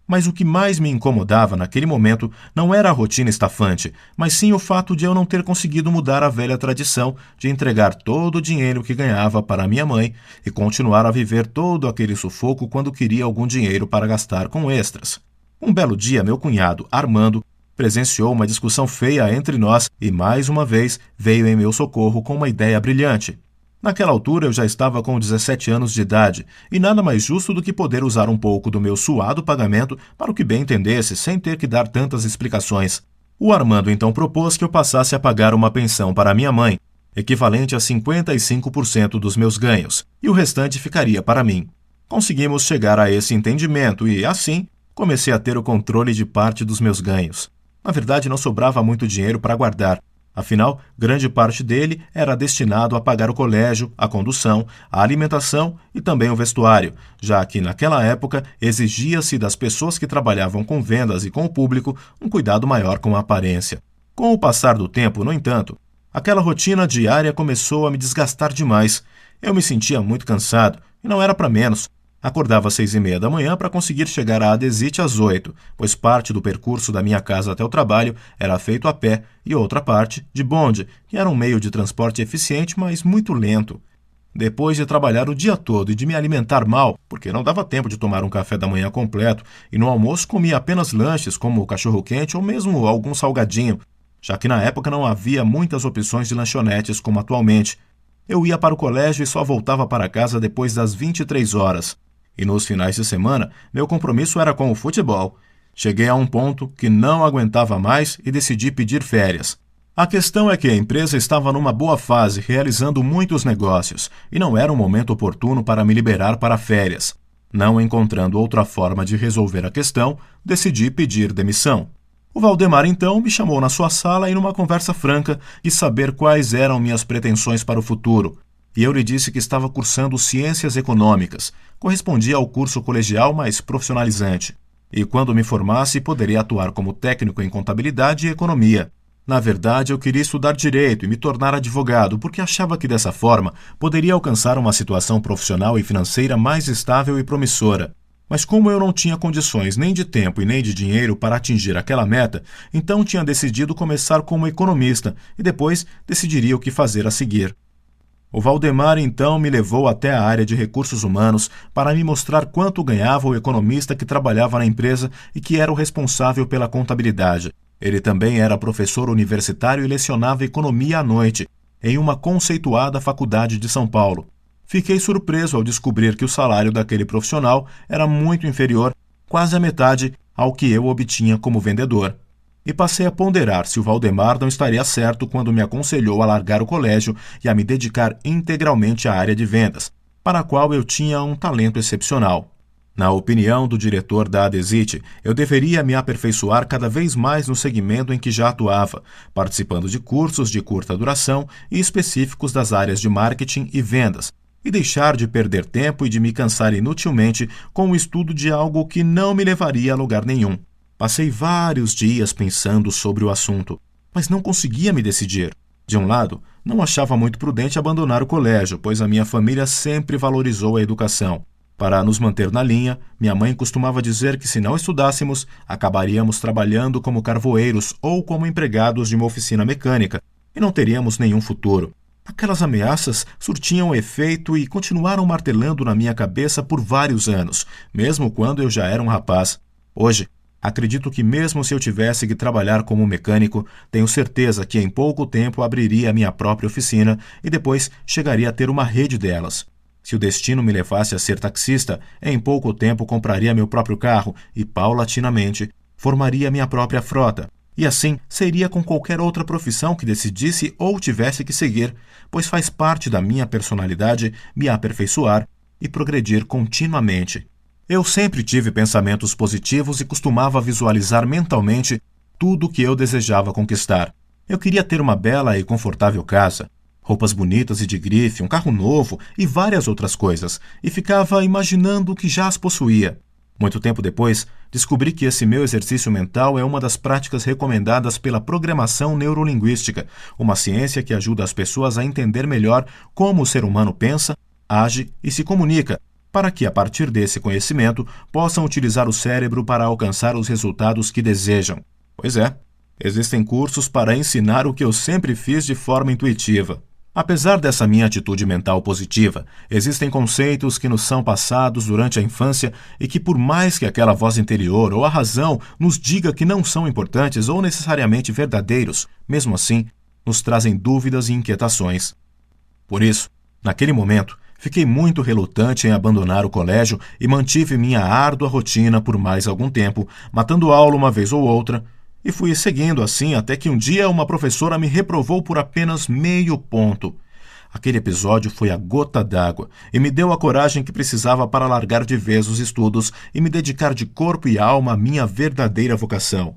Mas o que mais me incomodava naquele momento não era a rotina estafante, mas sim o fato de eu não ter conseguido mudar a velha tradição de entregar todo o dinheiro que ganhava para minha mãe e continuar a viver todo aquele sufoco quando queria algum dinheiro para gastar com extras. Um belo dia, meu cunhado, Armando, presenciou uma discussão feia entre nós e, mais uma vez, veio em meu socorro com uma ideia brilhante. Naquela altura, eu já estava com 17 anos de idade e nada mais justo do que poder usar um pouco do meu suado pagamento para o que bem entendesse, sem ter que dar tantas explicações. O Armando então propôs que eu passasse a pagar uma pensão para minha mãe, equivalente a 55% dos meus ganhos, e o restante ficaria para mim. Conseguimos chegar a esse entendimento e, assim, comecei a ter o controle de parte dos meus ganhos. Na verdade, não sobrava muito dinheiro para guardar. Afinal, grande parte dele era destinado a pagar o colégio, a condução, a alimentação e também o vestuário, já que naquela época exigia-se das pessoas que trabalhavam com vendas e com o público um cuidado maior com a aparência. Com o passar do tempo, no entanto, aquela rotina diária começou a me desgastar demais. Eu me sentia muito cansado e não era para menos. Acordava às 6h30 da manhã para conseguir chegar à Adesite às 8, pois parte do percurso da minha casa até o trabalho era feito a pé e outra parte de bonde, que era um meio de transporte eficiente, mas muito lento. Depois de trabalhar o dia todo e de me alimentar mal, porque não dava tempo de tomar um café da manhã completo, e no almoço comia apenas lanches como cachorro-quente ou mesmo algum salgadinho, já que na época não havia muitas opções de lanchonetes como atualmente. Eu ia para o colégio e só voltava para casa depois das 23 horas. E nos finais de semana, meu compromisso era com o futebol. Cheguei a um ponto que não aguentava mais e decidi pedir férias. A questão é que a empresa estava numa boa fase, realizando muitos negócios, e não era um momento oportuno para me liberar para férias. Não encontrando outra forma de resolver a questão, decidi pedir demissão. O Valdemar, então, me chamou na sua sala e, numa conversa franca, quis saber quais eram minhas pretensões para o futuro. E eu lhe disse que estava cursando Ciências Econômicas, correspondia ao curso colegial mais profissionalizante, e quando me formasse poderia atuar como técnico em contabilidade e economia. Na verdade, eu queria estudar direito e me tornar advogado, porque achava que dessa forma poderia alcançar uma situação profissional e financeira mais estável e promissora. Mas como eu não tinha condições nem de tempo e nem de dinheiro para atingir aquela meta, então tinha decidido começar como economista e depois decidiria o que fazer a seguir. O Valdemar então me levou até a área de recursos humanos para me mostrar quanto ganhava o economista que trabalhava na empresa e que era o responsável pela contabilidade. Ele também era professor universitário e lecionava economia à noite, em uma conceituada faculdade de São Paulo. Fiquei surpreso ao descobrir que o salário daquele profissional era muito inferior, quase a metade, ao que eu obtinha como vendedor. E passei a ponderar se o Valdemar não estaria certo quando me aconselhou a largar o colégio e a me dedicar integralmente à área de vendas, para a qual eu tinha um talento excepcional. Na opinião do diretor da Adesite, eu deveria me aperfeiçoar cada vez mais no segmento em que já atuava, participando de cursos de curta duração e específicos das áreas de marketing e vendas, e deixar de perder tempo e de me cansar inutilmente com o estudo de algo que não me levaria a lugar nenhum. Passei vários dias pensando sobre o assunto, mas não conseguia me decidir. De um lado, não achava muito prudente abandonar o colégio, pois a minha família sempre valorizou a educação. Para nos manter na linha, minha mãe costumava dizer que se não estudássemos, acabaríamos trabalhando como carvoeiros ou como empregados de uma oficina mecânica, e não teríamos nenhum futuro. Aquelas ameaças surtiam efeito e continuaram martelando na minha cabeça por vários anos, mesmo quando eu já era um rapaz. Hoje, acredito que mesmo se eu tivesse que trabalhar como mecânico, tenho certeza que em pouco tempo abriria a minha própria oficina e depois chegaria a ter uma rede delas. Se o destino me levasse a ser taxista, em pouco tempo compraria meu próprio carro e, paulatinamente, formaria minha própria frota. E assim seria com qualquer outra profissão que decidisse ou tivesse que seguir, pois faz parte da minha personalidade me aperfeiçoar e progredir continuamente. Eu sempre tive pensamentos positivos e costumava visualizar mentalmente tudo o que eu desejava conquistar. Eu queria ter uma bela e confortável casa, roupas bonitas e de grife, um carro novo e várias outras coisas, e ficava imaginando que já as possuía. Muito tempo depois, descobri que esse meu exercício mental é uma das práticas recomendadas pela programação neurolinguística, uma ciência que ajuda as pessoas a entender melhor como o ser humano pensa, age e se comunica, para que, a partir desse conhecimento, possam utilizar o cérebro para alcançar os resultados que desejam. Pois é, existem cursos para ensinar o que eu sempre fiz de forma intuitiva. Apesar dessa minha atitude mental positiva, existem conceitos que nos são passados durante a infância e que, por mais que aquela voz interior ou a razão nos diga que não são importantes ou necessariamente verdadeiros, mesmo assim, nos trazem dúvidas e inquietações. Por isso, naquele momento, fiquei muito relutante em abandonar o colégio e mantive minha árdua rotina por mais algum tempo, matando aula uma vez ou outra, e fui seguindo assim até que um dia uma professora me reprovou por apenas meio ponto. Aquele episódio foi a gota d'água e me deu a coragem que precisava para largar de vez os estudos e me dedicar de corpo e alma à minha verdadeira vocação.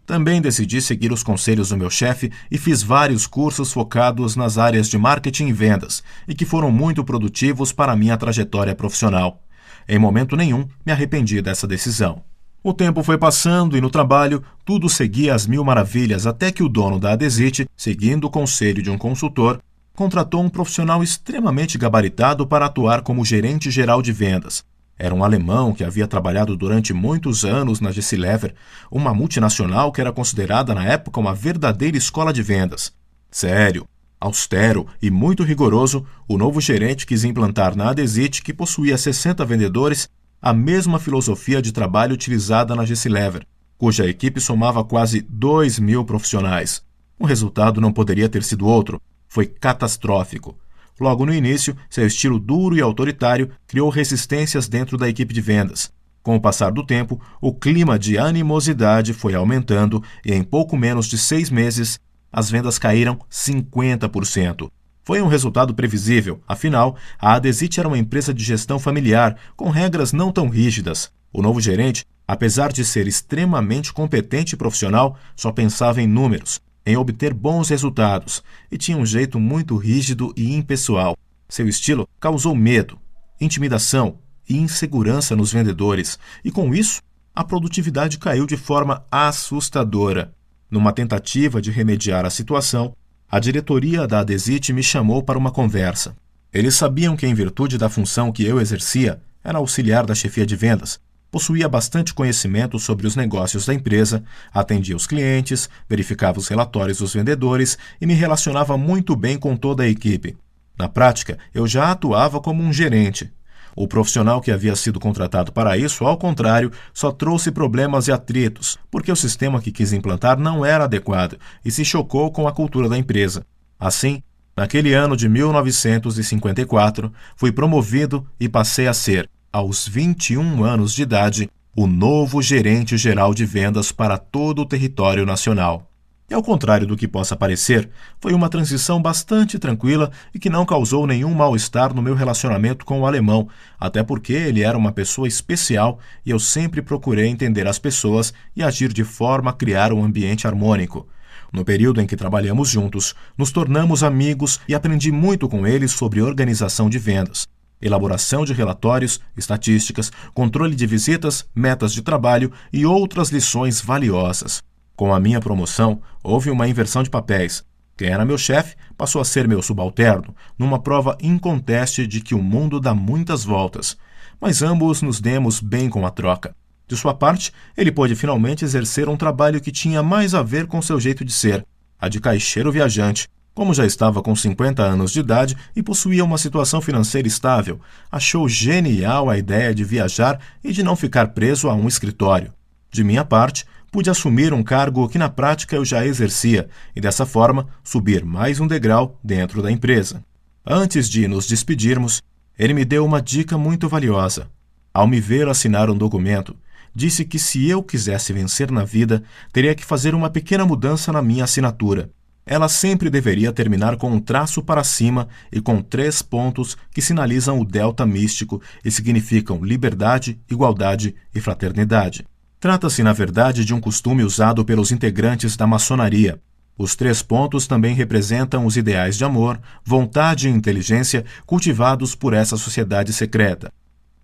Também decidi seguir os conselhos do meu chefe e fiz vários cursos focados nas áreas de marketing e vendas e que foram muito produtivos para a minha trajetória profissional. Em momento nenhum me arrependi dessa decisão. O tempo foi passando e no trabalho tudo seguia às mil maravilhas até que o dono da Adesite, seguindo o conselho de um consultor, contratou um profissional extremamente gabaritado para atuar como gerente geral de vendas. Era um alemão que havia trabalhado durante muitos anos na Gessilever, uma multinacional que era considerada na época uma verdadeira escola de vendas. Sério, austero e muito rigoroso, o novo gerente quis implantar na Adesite, que possuía 60 vendedores, a mesma filosofia de trabalho utilizada na Gessilever, cuja equipe somava quase 2.000 profissionais. O resultado não poderia ter sido outro. Foi catastrófico. Logo no início, seu estilo duro e autoritário criou resistências dentro da equipe de vendas. Com o passar do tempo, o clima de animosidade foi aumentando e em pouco menos de 6 meses, as vendas caíram 50%. Foi um resultado previsível, afinal, a Adesite era uma empresa de gestão familiar, com regras não tão rígidas. O novo gerente, apesar de ser extremamente competente e profissional, só pensava em números, em obter bons resultados, e tinha um jeito muito rígido e impessoal. Seu estilo causou medo, intimidação e insegurança nos vendedores, e com isso, a produtividade caiu de forma assustadora. Numa tentativa de remediar a situação, a diretoria da Adesite me chamou para uma conversa. Eles sabiam que, em virtude da função que eu exercia, era auxiliar da chefia de vendas, possuía bastante conhecimento sobre os negócios da empresa, atendia os clientes, verificava os relatórios dos vendedores e me relacionava muito bem com toda a equipe. Na prática, eu já atuava como um gerente. O profissional que havia sido contratado para isso, ao contrário, só trouxe problemas e atritos, porque o sistema que quis implantar não era adequado e se chocou com a cultura da empresa. Assim, naquele ano de 1954, fui promovido e passei a ser, aos 21 anos de idade, o novo gerente geral de vendas para todo o território nacional. E ao contrário do que possa parecer, foi uma transição bastante tranquila e que não causou nenhum mal-estar no meu relacionamento com o alemão, até porque ele era uma pessoa especial e eu sempre procurei entender as pessoas e agir de forma a criar um ambiente harmônico. No período em que trabalhamos juntos, nos tornamos amigos e aprendi muito com ele sobre organização de vendas, elaboração de relatórios, estatísticas, controle de visitas, metas de trabalho e outras lições valiosas. Com a minha promoção, houve uma inversão de papéis. Quem era meu chefe passou a ser meu subalterno, numa prova inconteste de que o mundo dá muitas voltas. Mas ambos nos demos bem com a troca. De sua parte, ele pôde finalmente exercer um trabalho que tinha mais a ver com seu jeito de ser, a de caixeiro viajante. Como já estava com 50 anos de idade e possuía uma situação financeira estável, achou genial a ideia de viajar e de não ficar preso a um escritório. De minha parte, pude assumir um cargo que na prática eu já exercia e, dessa forma, subir mais um degrau dentro da empresa. Antes de nos despedirmos, ele me deu uma dica muito valiosa. Ao me ver assinar um documento, disse que se eu quisesse vencer na vida, teria que fazer uma pequena mudança na minha assinatura. Ela sempre deveria terminar com um traço para cima e com 3 pontos que sinalizam o delta místico e significam liberdade, igualdade e fraternidade. Trata-se, na verdade, de um costume usado pelos integrantes da maçonaria. Os 3 pontos também representam os ideais de amor, vontade e inteligência cultivados por essa sociedade secreta.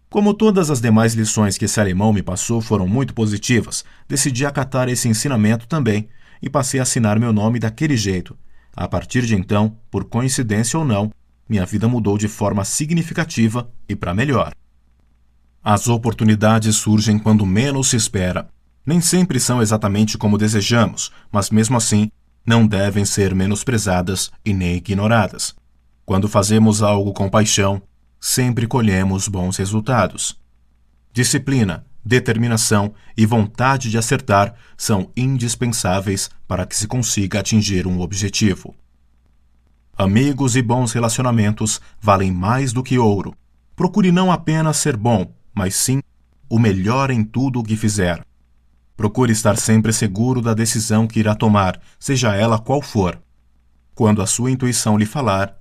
Como todas as demais lições que esse alemão me passou foram muito positivas, decidi acatar esse ensinamento também e passei a assinar meu nome daquele jeito. A partir de então, por coincidência ou não, minha vida mudou de forma significativa e para melhor. As oportunidades surgem quando menos se espera. Nem sempre são exatamente como desejamos, mas mesmo assim, não devem ser menosprezadas e nem ignoradas. Quando fazemos algo com paixão, sempre colhemos bons resultados. Disciplina, determinação e vontade de acertar são indispensáveis para que se consiga atingir um objetivo. Amigos e bons relacionamentos valem mais do que ouro. Procure não apenas ser bom, mas sim o melhor em tudo o que fizer. Procure estar sempre seguro da decisão que irá tomar, seja ela qual for. Quando a sua intuição lhe falar,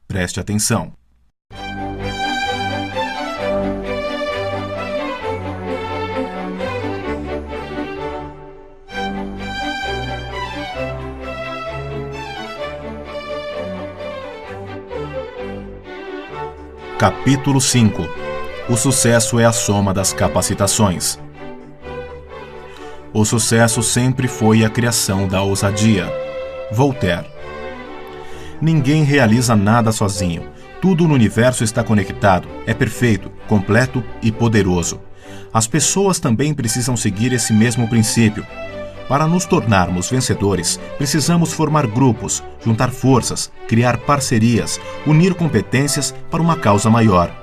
preste atenção. Capítulo 5. O sucesso é a soma das capacitações. O sucesso sempre foi a criação da ousadia. Voltaire. Ninguém realiza nada sozinho. Tudo no universo está conectado, é perfeito, completo e poderoso. As pessoas também precisam seguir esse mesmo princípio. Para nos tornarmos vencedores, precisamos formar grupos, juntar forças, criar parcerias, unir competências para uma causa maior.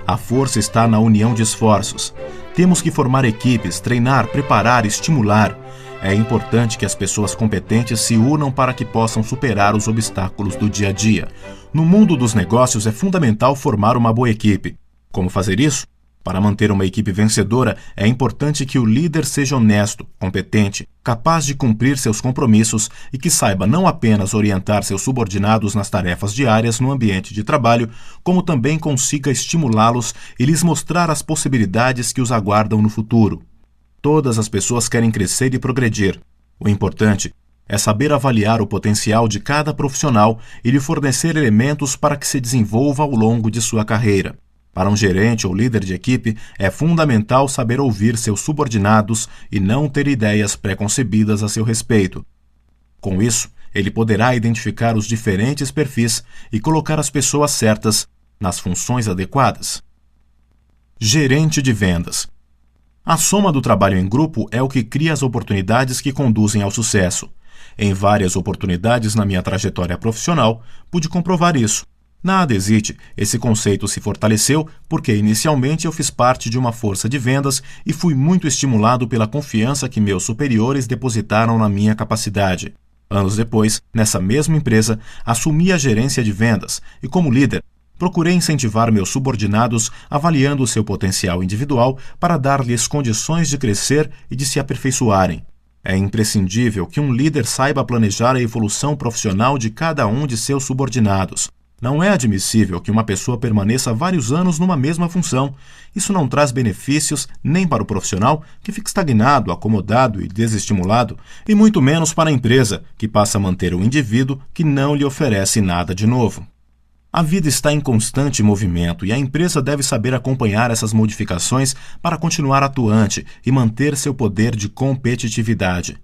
A força está na união de esforços. Temos que formar equipes, treinar, preparar, estimular. É importante que as pessoas competentes se unam para que possam superar os obstáculos do dia a dia. No mundo dos negócios é fundamental formar uma boa equipe. Como fazer isso? Para manter uma equipe vencedora, é importante que o líder seja honesto, competente, capaz de cumprir seus compromissos e que saiba não apenas orientar seus subordinados nas tarefas diárias no ambiente de trabalho, como também consiga estimulá-los e lhes mostrar as possibilidades que os aguardam no futuro. Todas as pessoas querem crescer e progredir. O importante é saber avaliar o potencial de cada profissional e lhe fornecer elementos para que se desenvolva ao longo de sua carreira. Para um gerente ou líder de equipe, é fundamental saber ouvir seus subordinados e não ter ideias pré-concebidas a seu respeito. Com isso, ele poderá identificar os diferentes perfis e colocar as pessoas certas nas funções adequadas. Gerente de vendas. A soma do trabalho em grupo é o que cria as oportunidades que conduzem ao sucesso. Em várias oportunidades na minha trajetória profissional, pude comprovar isso. Nada hesite, esse conceito se fortaleceu porque inicialmente eu fiz parte de uma força de vendas e fui muito estimulado pela confiança que meus superiores depositaram na minha capacidade. Anos depois, nessa mesma empresa, assumi a gerência de vendas e, como líder, procurei incentivar meus subordinados avaliando o seu potencial individual para dar-lhes condições de crescer e de se aperfeiçoarem. É imprescindível que um líder saiba planejar a evolução profissional de cada um de seus subordinados. Não é admissível que uma pessoa permaneça vários anos numa mesma função. Isso não traz benefícios nem para o profissional, que fica estagnado, acomodado e desestimulado, e muito menos para a empresa, que passa a manter o indivíduo que não lhe oferece nada de novo. A vida está em constante movimento e a empresa deve saber acompanhar essas modificações para continuar atuante e manter seu poder de competitividade.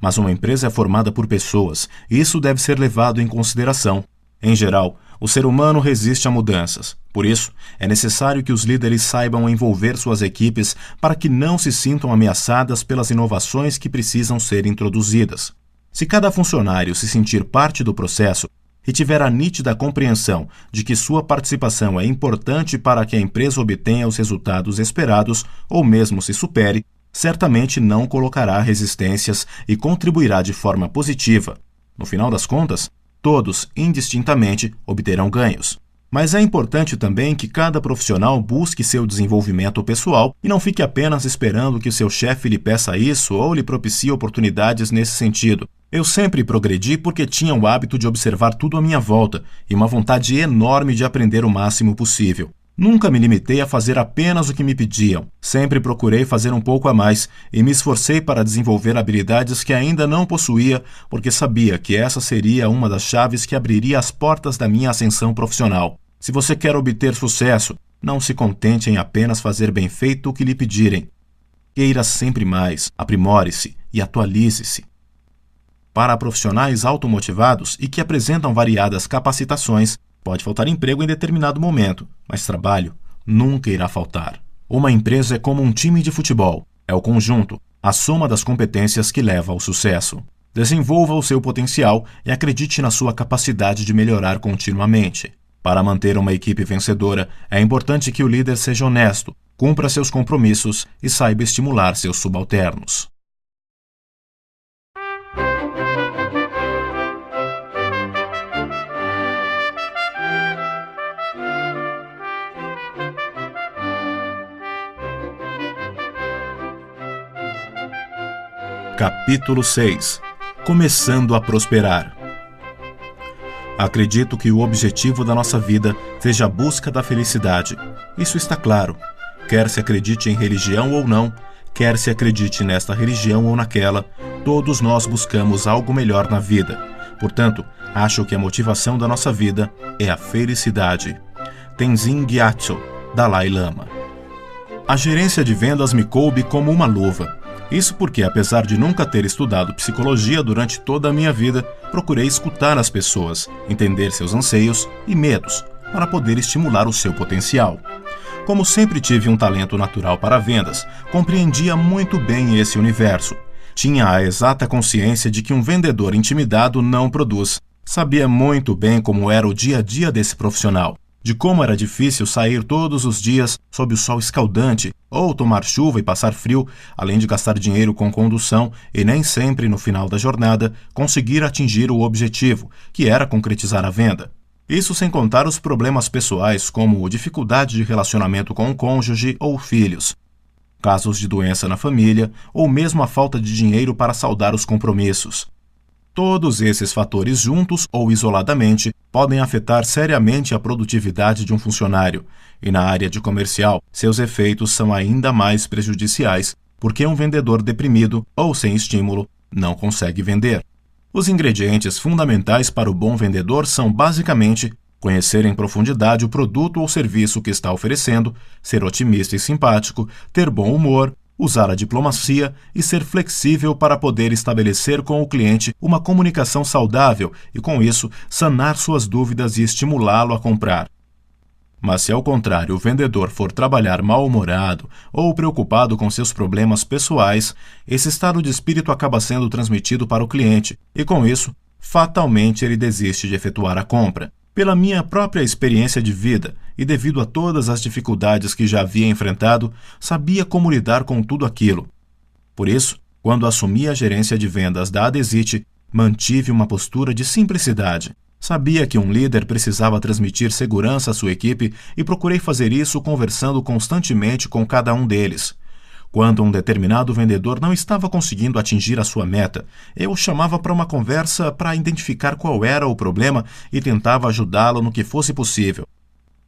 Mas uma empresa é formada por pessoas e isso deve ser levado em consideração. Em geral, o ser humano resiste a mudanças. Por isso, é necessário que os líderes saibam envolver suas equipes para que não se sintam ameaçadas pelas inovações que precisam ser introduzidas. Se cada funcionário se sentir parte do processo e tiver a nítida compreensão de que sua participação é importante para que a empresa obtenha os resultados esperados ou mesmo se supere, certamente não colocará resistências e contribuirá de forma positiva. No final das contas, todos, indistintamente, obterão ganhos. Mas é importante também que cada profissional busque seu desenvolvimento pessoal e não fique apenas esperando que seu chefe lhe peça isso ou lhe propicie oportunidades nesse sentido. Eu sempre progredi porque tinha o hábito de observar tudo à minha volta e uma vontade enorme de aprender o máximo possível. Nunca me limitei a fazer apenas o que me pediam. Sempre procurei fazer um pouco a mais e me esforcei para desenvolver habilidades que ainda não possuía, porque sabia que essa seria uma das chaves que abriria as portas da minha ascensão profissional. Se você quer obter sucesso, não se contente em apenas fazer bem feito o que lhe pedirem. Queira sempre mais, aprimore-se e atualize-se. Para profissionais automotivados e que apresentam variadas capacitações, pode faltar emprego em determinado momento, mas trabalho nunca irá faltar. Uma empresa é como um time de futebol. É o conjunto, a soma das competências que leva ao sucesso. Desenvolva o seu potencial e acredite na sua capacidade de melhorar continuamente. Para manter uma equipe vencedora, é importante que o líder seja honesto, cumpra seus compromissos e saiba estimular seus subalternos. Capítulo 6. Começando a prosperar. Acredito que o objetivo da nossa vida seja a busca da felicidade. Isso está claro. Quer se acredite em religião ou não, quer se acredite nesta religião ou naquela, todos nós buscamos algo melhor na vida. Portanto, acho que a motivação da nossa vida é a felicidade. Tenzin Gyatso, Dalai Lama. A gerência de vendas me coube como uma luva. Isso porque, apesar de nunca ter estudado psicologia durante toda a minha vida, procurei escutar as pessoas, entender seus anseios e medos, para poder estimular o seu potencial. Como sempre tive um talento natural para vendas, compreendia muito bem esse universo. Tinha a exata consciência de que um vendedor intimidado não produz. Sabia muito bem como era o dia a dia desse profissional, de como era difícil sair todos os dias sob o sol escaldante, ou tomar chuva e passar frio, além de gastar dinheiro com condução e nem sempre, no final da jornada, conseguir atingir o objetivo, que era concretizar a venda. Isso sem contar os problemas pessoais, como dificuldade de relacionamento com o cônjuge ou filhos, casos de doença na família, ou mesmo a falta de dinheiro para saldar os compromissos. Todos esses fatores juntos ou isoladamente podem afetar seriamente a produtividade de um funcionário, e na área de comercial, seus efeitos são ainda mais prejudiciais, porque um vendedor deprimido ou sem estímulo não consegue vender. Os ingredientes fundamentais para o bom vendedor são basicamente conhecer em profundidade o produto ou serviço que está oferecendo, ser otimista e simpático, ter bom humor, usar a diplomacia e ser flexível para poder estabelecer com o cliente uma comunicação saudável e, com isso, sanar suas dúvidas e estimulá-lo a comprar. Mas se, ao contrário, o vendedor for trabalhar mal-humorado ou preocupado com seus problemas pessoais, esse estado de espírito acaba sendo transmitido para o cliente e, com isso, fatalmente ele desiste de efetuar a compra. Pela minha própria experiência de vida e devido a todas as dificuldades que já havia enfrentado, sabia como lidar com tudo aquilo. Por isso, quando assumi a gerência de vendas da Adesite, mantive uma postura de simplicidade. Sabia que um líder precisava transmitir segurança à sua equipe e procurei fazer isso conversando constantemente com cada um deles. Quando um determinado vendedor não estava conseguindo atingir a sua meta, eu o chamava para uma conversa para identificar qual era o problema e tentava ajudá-lo no que fosse possível.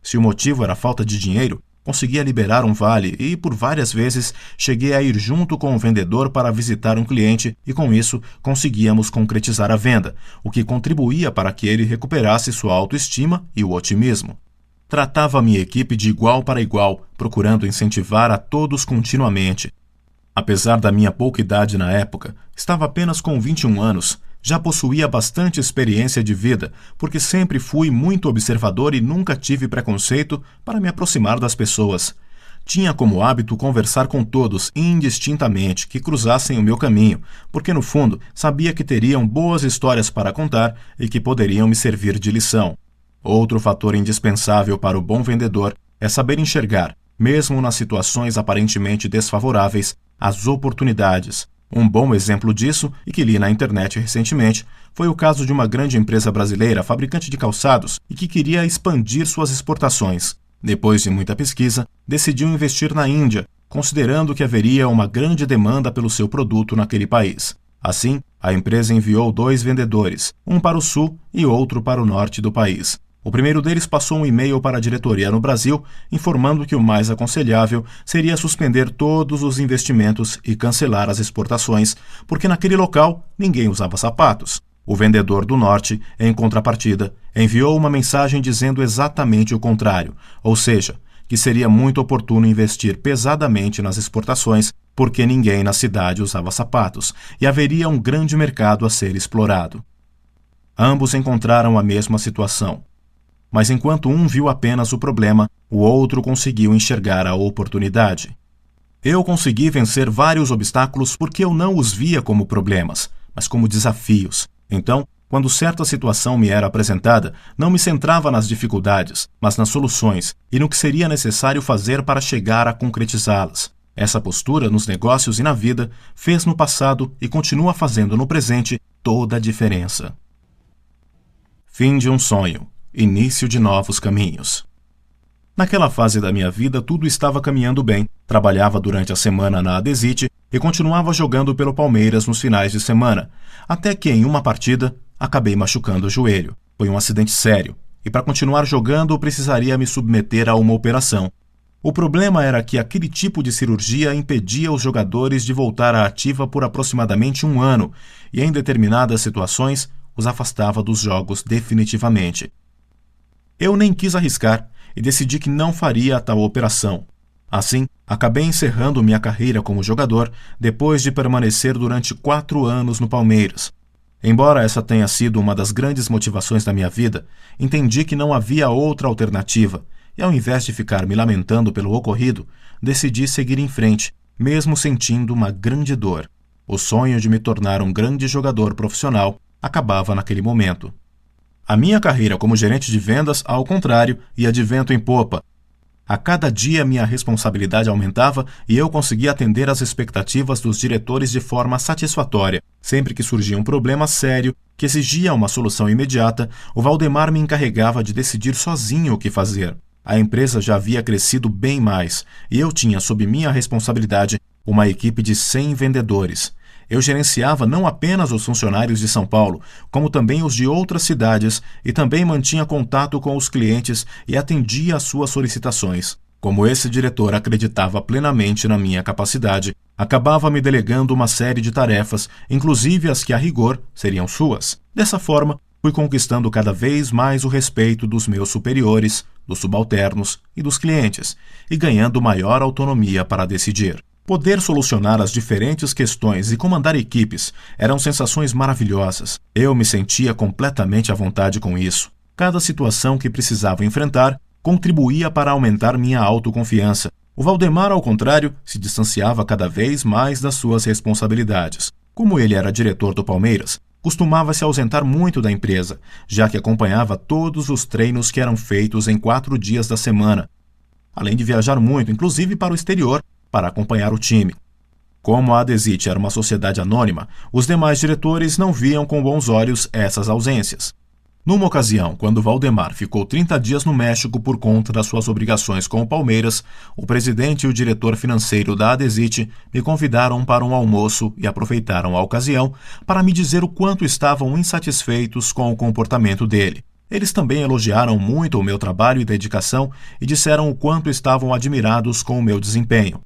Se o motivo era falta de dinheiro, conseguia liberar um vale e, por várias vezes, cheguei a ir junto com o vendedor para visitar um cliente e, com isso, conseguíamos concretizar a venda, o que contribuía para que ele recuperasse sua autoestima e o otimismo. Tratava a minha equipe de igual para igual, procurando incentivar a todos continuamente. Apesar da minha pouca idade na época, estava apenas com 21 anos, já possuía bastante experiência de vida, porque sempre fui muito observador e nunca tive preconceito para me aproximar das pessoas. Tinha como hábito conversar com todos, indistintamente, que cruzassem o meu caminho, porque no fundo sabia que teriam boas histórias para contar e que poderiam me servir de lição. Outro fator indispensável para o bom vendedor é saber enxergar, mesmo nas situações aparentemente desfavoráveis, as oportunidades. Um bom exemplo disso, e que li na internet recentemente, foi o caso de uma grande empresa brasileira fabricante de calçados e que queria expandir suas exportações. Depois de muita pesquisa, decidiu investir na Índia, considerando que haveria uma grande demanda pelo seu produto naquele país. Assim, a empresa enviou 2 vendedores, um para o sul e outro para o norte do país. O primeiro deles passou um e-mail para a diretoria no Brasil, informando que o mais aconselhável seria suspender todos os investimentos e cancelar as exportações, porque naquele local ninguém usava sapatos. O vendedor do norte, em contrapartida, enviou uma mensagem dizendo exatamente o contrário, ou seja, que seria muito oportuno investir pesadamente nas exportações, porque ninguém na cidade usava sapatos e haveria um grande mercado a ser explorado. Ambos encontraram a mesma situação. Mas enquanto um viu apenas o problema, o outro conseguiu enxergar a oportunidade. Eu consegui vencer vários obstáculos porque eu não os via como problemas, mas como desafios. Então, quando certa situação me era apresentada, não me centrava nas dificuldades, mas nas soluções e no que seria necessário fazer para chegar a concretizá-las. Essa postura nos negócios e na vida fez no passado e continua fazendo no presente toda a diferença. Fim de um sonho. Início de novos caminhos. Naquela fase da minha vida, tudo estava caminhando bem. Trabalhava durante a semana na Adesite e continuava jogando pelo Palmeiras nos finais de semana, até que em uma partida acabei machucando o joelho. Foi um acidente sério, e para continuar jogando precisaria me submeter a uma operação. O problema era que aquele tipo de cirurgia impedia os jogadores de voltar à ativa por aproximadamente 1 ano, e em determinadas situações os afastava dos jogos definitivamente. Eu nem quis arriscar e decidi que não faria a tal operação. Assim, acabei encerrando minha carreira como jogador depois de permanecer durante 4 anos no Palmeiras. Embora essa tenha sido uma das grandes motivações da minha vida, entendi que não havia outra alternativa e, ao invés de ficar me lamentando pelo ocorrido, decidi seguir em frente, mesmo sentindo uma grande dor. O sonho de me tornar um grande jogador profissional acabava naquele momento. A minha carreira como gerente de vendas, ao contrário, ia de vento em popa. A cada dia minha responsabilidade aumentava e eu conseguia atender às expectativas dos diretores de forma satisfatória. Sempre que surgia um problema sério que exigia uma solução imediata, o Valdemar me encarregava de decidir sozinho o que fazer. A empresa já havia crescido bem mais e eu tinha sob minha responsabilidade uma equipe de 100 vendedores. Eu gerenciava não apenas os funcionários de São Paulo, como também os de outras cidades e também mantinha contato com os clientes e atendia às suas solicitações. Como esse diretor acreditava plenamente na minha capacidade, acabava me delegando uma série de tarefas, inclusive as que, a rigor, seriam suas. Dessa forma, fui conquistando cada vez mais o respeito dos meus superiores, dos subalternos e dos clientes, e ganhando maior autonomia para decidir. Poder solucionar as diferentes questões e comandar equipes eram sensações maravilhosas. Eu me sentia completamente à vontade com isso. Cada situação que precisava enfrentar contribuía para aumentar minha autoconfiança. O Valdemar, ao contrário, se distanciava cada vez mais das suas responsabilidades. Como ele era diretor do Palmeiras, costumava se ausentar muito da empresa, já que acompanhava todos os treinos que eram feitos em 4 dias da semana, além de viajar muito, inclusive para o exterior, para acompanhar o time. Como a Adesite era uma sociedade anônima, os demais diretores não viam com bons olhos essas ausências. Numa ocasião, quando Valdemar ficou 30 dias no México por conta das suas obrigações com o Palmeiras, o presidente e o diretor financeiro da Adesite me convidaram para um almoço e aproveitaram a ocasião para me dizer o quanto estavam insatisfeitos com o comportamento dele. Eles também elogiaram muito o meu trabalho e dedicação e disseram o quanto estavam admirados com o meu desempenho.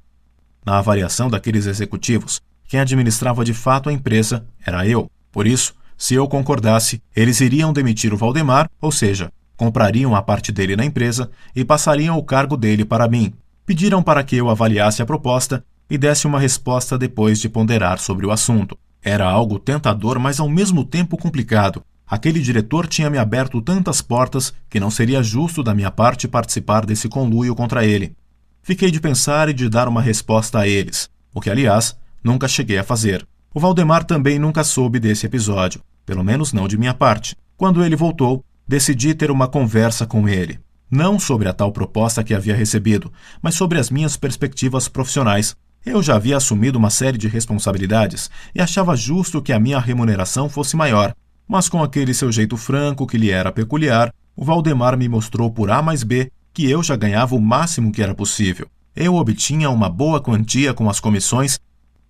Na avaliação daqueles executivos, quem administrava de fato a empresa era eu. Por isso, se eu concordasse, eles iriam demitir o Valdemar, ou seja, comprariam a parte dele na empresa e passariam o cargo dele para mim. Pediram para que eu avaliasse a proposta e desse uma resposta depois de ponderar sobre o assunto. Era algo tentador, mas ao mesmo tempo complicado. Aquele diretor tinha me aberto tantas portas que não seria justo da minha parte participar desse conluio contra ele. Fiquei de pensar e de dar uma resposta a eles, o que, aliás, nunca cheguei a fazer. O Valdemar também nunca soube desse episódio, pelo menos não de minha parte. Quando ele voltou, decidi ter uma conversa com ele. Não sobre a tal proposta que havia recebido, mas sobre as minhas perspectivas profissionais. Eu já havia assumido uma série de responsabilidades e achava justo que a minha remuneração fosse maior. Mas com aquele seu jeito franco que lhe era peculiar, o Valdemar me mostrou por A mais B que eu já ganhava o máximo que era possível. Eu obtinha uma boa quantia com as comissões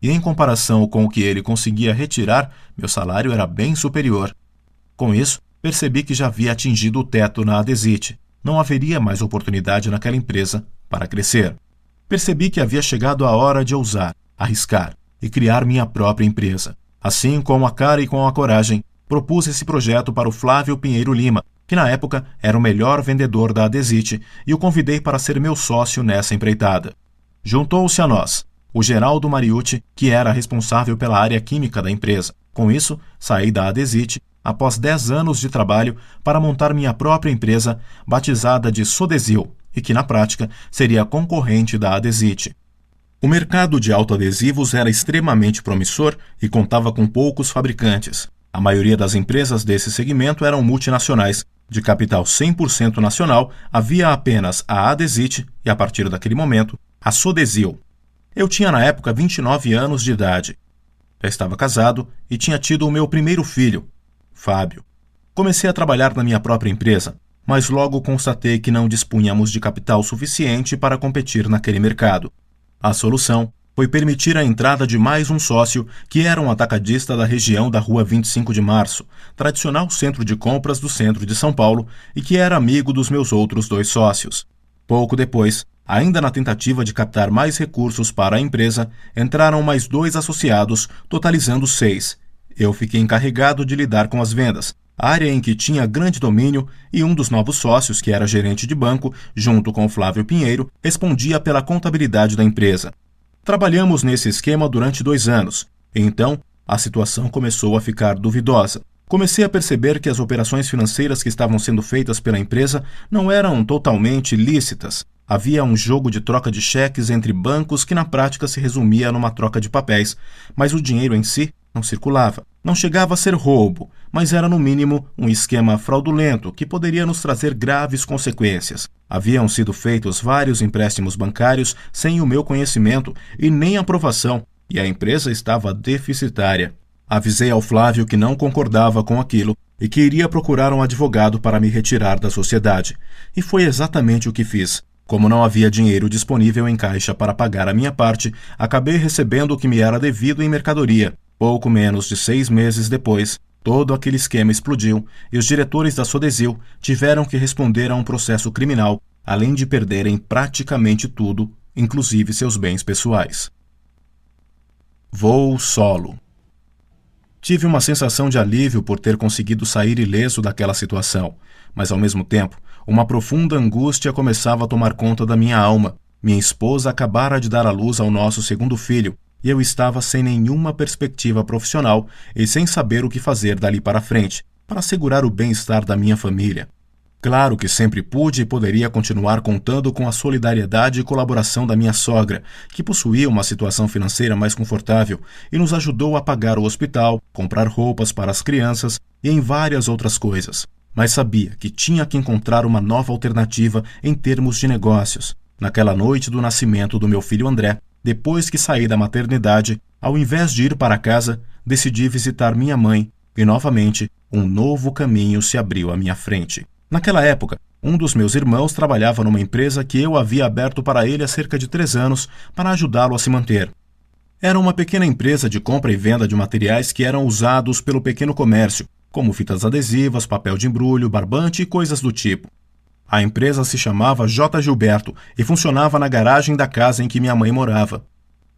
e, em comparação com o que ele conseguia retirar, meu salário era bem superior. Com isso, percebi que já havia atingido o teto na Adesite. Não haveria mais oportunidade naquela empresa para crescer. Percebi que havia chegado a hora de ousar, arriscar e criar minha própria empresa. Assim, com a cara e com a coragem, propus esse projeto para o Flávio Pinheiro Lima, que na época era o melhor vendedor da Adesite, e o convidei para ser meu sócio nessa empreitada. Juntou-se a nós o Geraldo Mariucci, que era responsável pela área química da empresa. Com isso, saí da Adesite, após 10 anos de trabalho, para montar minha própria empresa, batizada de Sodesil, e que na prática seria concorrente da Adesite. O mercado de autoadesivos era extremamente promissor e contava com poucos fabricantes. A maioria das empresas desse segmento eram multinacionais. De capital 100% nacional, havia apenas a Adesite e, a partir daquele momento, a Sodesil. Eu tinha na época 29 anos de idade. Já estava casado e tinha tido o meu primeiro filho, Fábio. Comecei a trabalhar na minha própria empresa, mas logo constatei que não dispunhamos de capital suficiente para competir naquele mercado. A solução foi permitir a entrada de mais um sócio, que era um atacadista da região da Rua 25 de Março, tradicional centro de compras do centro de São Paulo, e que era amigo dos meus outros 2 sócios. Pouco depois, ainda na tentativa de captar mais recursos para a empresa, entraram mais 2 associados, totalizando 6. Eu fiquei encarregado de lidar com as vendas, área em que tinha grande domínio, e um dos novos sócios, que era gerente de banco, junto com o Flávio Pinheiro, respondia pela contabilidade da empresa. Trabalhamos nesse esquema durante 2 anos, e então a situação começou a ficar duvidosa. Comecei a perceber que as operações financeiras que estavam sendo feitas pela empresa não eram totalmente lícitas. Havia um jogo de troca de cheques entre bancos que na prática se resumia numa troca de papéis, mas o dinheiro em si não circulava. Não chegava a ser roubo, mas era no mínimo um esquema fraudulento que poderia nos trazer graves consequências. Haviam sido feitos vários empréstimos bancários sem o meu conhecimento e nem aprovação, e a empresa estava deficitária. Avisei ao Flávio que não concordava com aquilo e que iria procurar um advogado para me retirar da sociedade. E foi exatamente o que fiz. Como não havia dinheiro disponível em caixa para pagar a minha parte, acabei recebendo o que me era devido em mercadoria. Pouco menos de 6 meses depois, todo aquele esquema explodiu e os diretores da Sodesil tiveram que responder a um processo criminal, além de perderem praticamente tudo, inclusive seus bens pessoais. Voo solo. Tive uma sensação de alívio por ter conseguido sair ileso daquela situação, mas ao mesmo tempo, uma profunda angústia começava a tomar conta da minha alma. Minha esposa acabara de dar à luz ao nosso 2º filho, e eu estava sem nenhuma perspectiva profissional e sem saber o que fazer dali para frente, para assegurar o bem-estar da minha família. Claro que sempre pude e poderia continuar contando com a solidariedade e colaboração da minha sogra, que possuía uma situação financeira mais confortável e nos ajudou a pagar o hospital, comprar roupas para as crianças e em várias outras coisas. Mas sabia que tinha que encontrar uma nova alternativa em termos de negócios. Naquela noite do nascimento do meu filho André, depois que saí da maternidade, ao invés de ir para casa, decidi visitar minha mãe e novamente um novo caminho se abriu à minha frente. Naquela época, um dos meus irmãos trabalhava numa empresa que eu havia aberto para ele há cerca de 3 anos para ajudá-lo a se manter. Era uma pequena empresa de compra e venda de materiais que eram usados pelo pequeno comércio, como fitas adesivas, papel de embrulho, barbante e coisas do tipo. A empresa se chamava J. Gilberto e funcionava na garagem da casa em que minha mãe morava.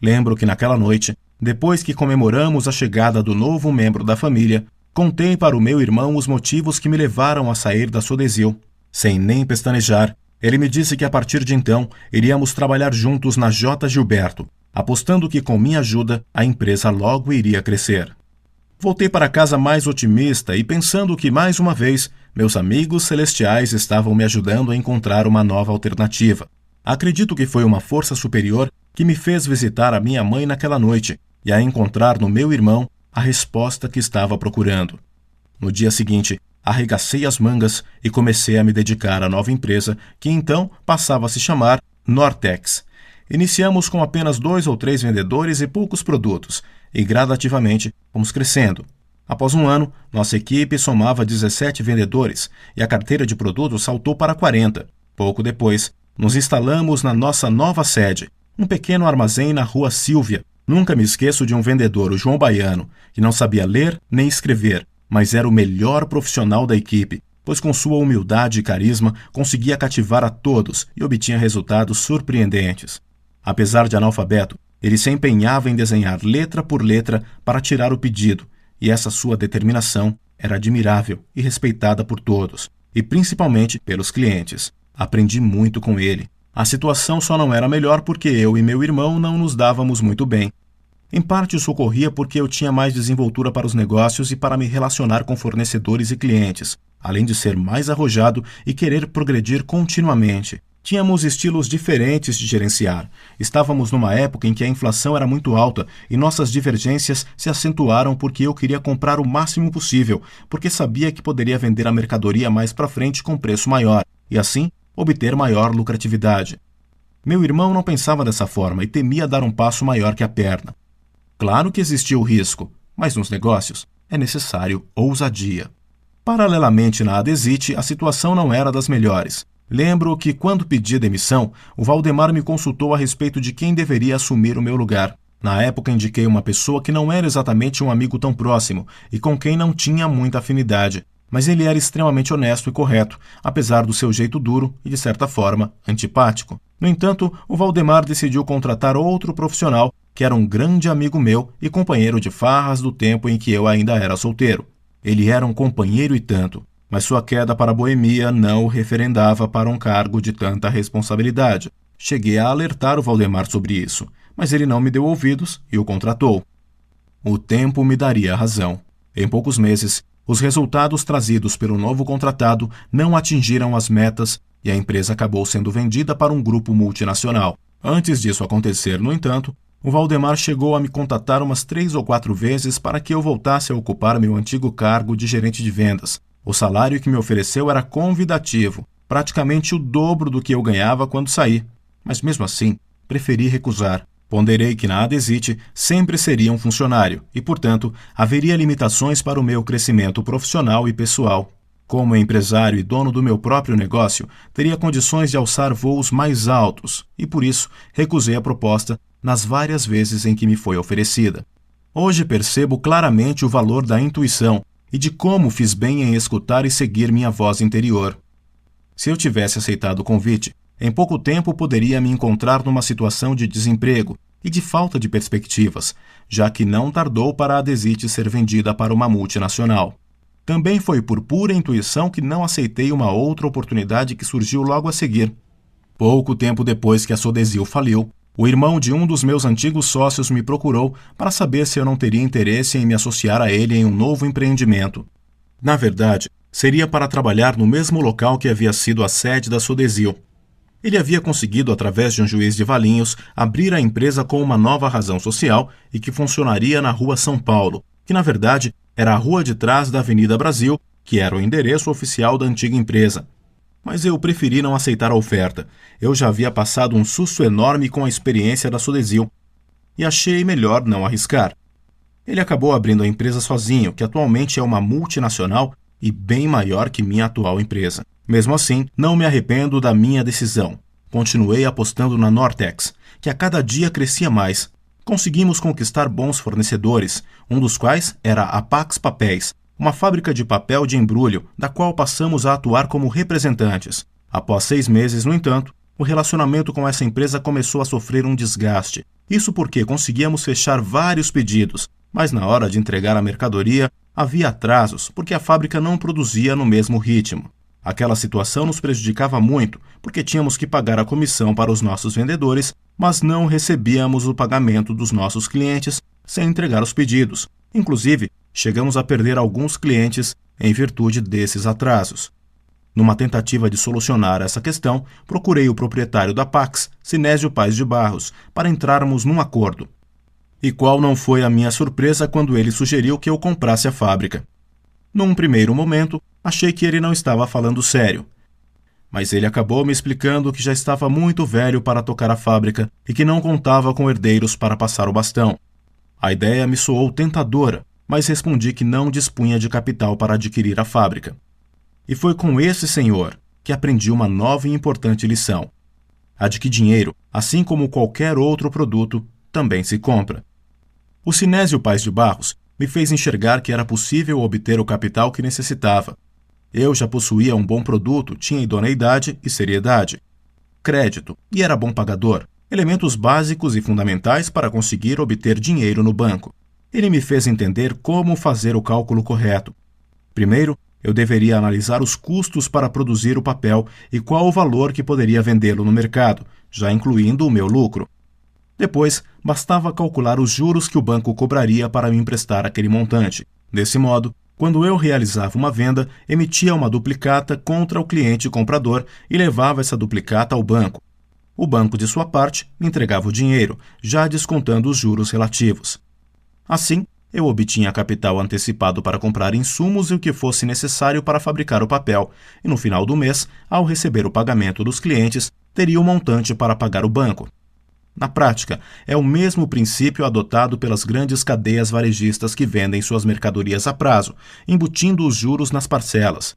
Lembro que naquela noite, depois que comemoramos a chegada do novo membro da família, contei para o meu irmão os motivos que me levaram a sair da Sodesil. Sem nem pestanejar, ele me disse que a partir de então iríamos trabalhar juntos na J. Gilberto, apostando que com minha ajuda a empresa logo iria crescer. Voltei para casa mais otimista e pensando que, mais uma vez, meus amigos celestiais estavam me ajudando a encontrar uma nova alternativa. Acredito que foi uma força superior que me fez visitar a minha mãe naquela noite e a encontrar no meu irmão a resposta que estava procurando. No dia seguinte, arregacei as mangas e comecei a me dedicar à nova empresa, que então passava a se chamar Nortex. Iniciamos com apenas 2 ou 3 vendedores e poucos produtos, e gradativamente fomos crescendo. Após um ano, nossa equipe somava 17 vendedores e a carteira de produtos saltou para 40. Pouco depois, nos instalamos na nossa nova sede, um pequeno armazém na Rua Sílvia. Nunca me esqueço de um vendedor, o João Baiano, que não sabia ler nem escrever, mas era o melhor profissional da equipe, pois com sua humildade e carisma conseguia cativar a todos e obtinha resultados surpreendentes. Apesar de analfabeto, ele se empenhava em desenhar letra por letra para tirar o pedido, e essa sua determinação era admirável e respeitada por todos, e principalmente pelos clientes. Aprendi muito com ele. A situação só não era melhor porque eu e meu irmão não nos dávamos muito bem. Em parte isso ocorria porque eu tinha mais desenvoltura para os negócios e para me relacionar com fornecedores e clientes, além de ser mais arrojado e querer progredir continuamente. Tínhamos estilos diferentes de gerenciar. Estávamos numa época em que a inflação era muito alta e nossas divergências se acentuaram porque eu queria comprar o máximo possível, porque sabia que poderia vender a mercadoria mais para frente com preço maior, e assim obter maior lucratividade. Meu irmão não pensava dessa forma e temia dar um passo maior que a perna. Claro que existia o risco, mas nos negócios é necessário ousadia. Paralelamente na Adesite, a situação não era das melhores. Lembro que, quando pedi demissão, o Valdemar me consultou a respeito de quem deveria assumir o meu lugar. Na época, indiquei uma pessoa que não era exatamente um amigo tão próximo e com quem não tinha muita afinidade, mas ele era extremamente honesto e correto, apesar do seu jeito duro e, de certa forma, antipático. No entanto, o Valdemar decidiu contratar outro profissional que era um grande amigo meu e companheiro de farras do tempo em que eu ainda era solteiro. Ele era um companheiro e tanto, mas sua queda para a boemia não o referendava para um cargo de tanta responsabilidade. Cheguei a alertar o Valdemar sobre isso, mas ele não me deu ouvidos e o contratou. O tempo me daria razão. Em poucos meses, os resultados trazidos pelo novo contratado não atingiram as metas e a empresa acabou sendo vendida para um grupo multinacional. Antes disso acontecer, no entanto, o Valdemar chegou a me contatar umas 3 ou 4 vezes para que eu voltasse a ocupar meu antigo cargo de gerente de vendas. O salário que me ofereceu era convidativo, praticamente o dobro do que eu ganhava quando saí. Mas mesmo assim, preferi recusar. Ponderei que na Adesite sempre seria um funcionário e, portanto, haveria limitações para o meu crescimento profissional e pessoal. Como empresário e dono do meu próprio negócio, teria condições de alçar voos mais altos e, por isso, recusei a proposta nas várias vezes em que me foi oferecida. Hoje percebo claramente o valor da intuição e de como fiz bem em escutar e seguir minha voz interior. Se eu tivesse aceitado o convite, em pouco tempo poderia me encontrar numa situação de desemprego e de falta de perspectivas, já que não tardou para a Adesite ser vendida para uma multinacional. Também foi por pura intuição que não aceitei uma outra oportunidade que surgiu logo a seguir. Pouco tempo depois que a Sodesil faliu, o irmão de um dos meus antigos sócios me procurou para saber se eu não teria interesse em me associar a ele em um novo empreendimento. Na verdade, seria para trabalhar no mesmo local que havia sido a sede da Sodesil. Ele havia conseguido, através de um juiz de Valinhos, abrir a empresa com uma nova razão social e que funcionaria na Rua São Paulo, que na verdade era a rua de trás da Avenida Brasil, que era o endereço oficial da antiga empresa. Mas eu preferi não aceitar a oferta. Eu já havia passado um susto enorme com a experiência da Sodesil e achei melhor não arriscar. Ele acabou abrindo a empresa sozinho, que atualmente é uma multinacional e bem maior que minha atual empresa. Mesmo assim, não me arrependo da minha decisão. Continuei apostando na Nortex, que a cada dia crescia mais. Conseguimos conquistar bons fornecedores, um dos quais era a Pax Papéis, uma fábrica de papel de embrulho, da qual passamos a atuar como representantes. Após 6 meses, no entanto, o relacionamento com essa empresa começou a sofrer um desgaste. Isso porque conseguíamos fechar vários pedidos, mas na hora de entregar a mercadoria, havia atrasos porque a fábrica não produzia no mesmo ritmo. Aquela situação nos prejudicava muito, porque tínhamos que pagar a comissão para os nossos vendedores, mas não recebíamos o pagamento dos nossos clientes sem entregar os pedidos. Inclusive, chegamos a perder alguns clientes em virtude desses atrasos. Numa tentativa de solucionar essa questão, procurei o proprietário da Pax, Sinésio Paes de Barros, para entrarmos num acordo. E qual não foi a minha surpresa quando ele sugeriu que eu comprasse a fábrica. Num primeiro momento, achei que ele não estava falando sério. Mas ele acabou me explicando que já estava muito velho para tocar a fábrica e que não contava com herdeiros para passar o bastão. A ideia me soou tentadora, mas respondi que não dispunha de capital para adquirir a fábrica. E foi com esse senhor que aprendi uma nova e importante lição. A de que dinheiro, assim como qualquer outro produto, também se compra. O Sinésio Paes de Barros me fez enxergar que era possível obter o capital que necessitava. Eu já possuía um bom produto, tinha idoneidade e seriedade, crédito e era bom pagador, elementos básicos e fundamentais para conseguir obter dinheiro no banco. Ele me fez entender como fazer o cálculo correto. Primeiro, eu deveria analisar os custos para produzir o papel e qual o valor que poderia vendê-lo no mercado, já incluindo o meu lucro. Depois, bastava calcular os juros que o banco cobraria para me emprestar aquele montante. Desse modo, quando eu realizava uma venda, emitia uma duplicata contra o cliente comprador e levava essa duplicata ao banco. O banco, de sua parte, me entregava o dinheiro, já descontando os juros relativos. Assim, eu obtinha capital antecipado para comprar insumos e o que fosse necessário para fabricar o papel, e no final do mês, ao receber o pagamento dos clientes, teria o montante para pagar o banco. Na prática, é o mesmo princípio adotado pelas grandes cadeias varejistas que vendem suas mercadorias a prazo, embutindo os juros nas parcelas.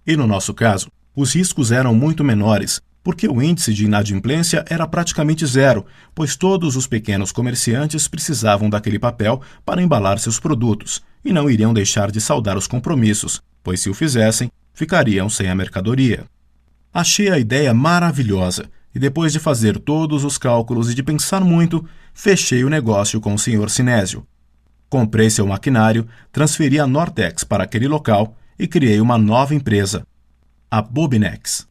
E no nosso caso, os riscos eram muito menores, porque o índice de inadimplência era praticamente zero, pois todos os pequenos comerciantes precisavam daquele papel para embalar seus produtos, e não iriam deixar de saldar os compromissos, pois se o fizessem, ficariam sem a mercadoria. Achei a ideia maravilhosa, e depois de fazer todos os cálculos e de pensar muito, fechei o negócio com o Sr. Sinésio. Comprei seu maquinário, transferi a Nortex para aquele local e criei uma nova empresa, a Bobinex.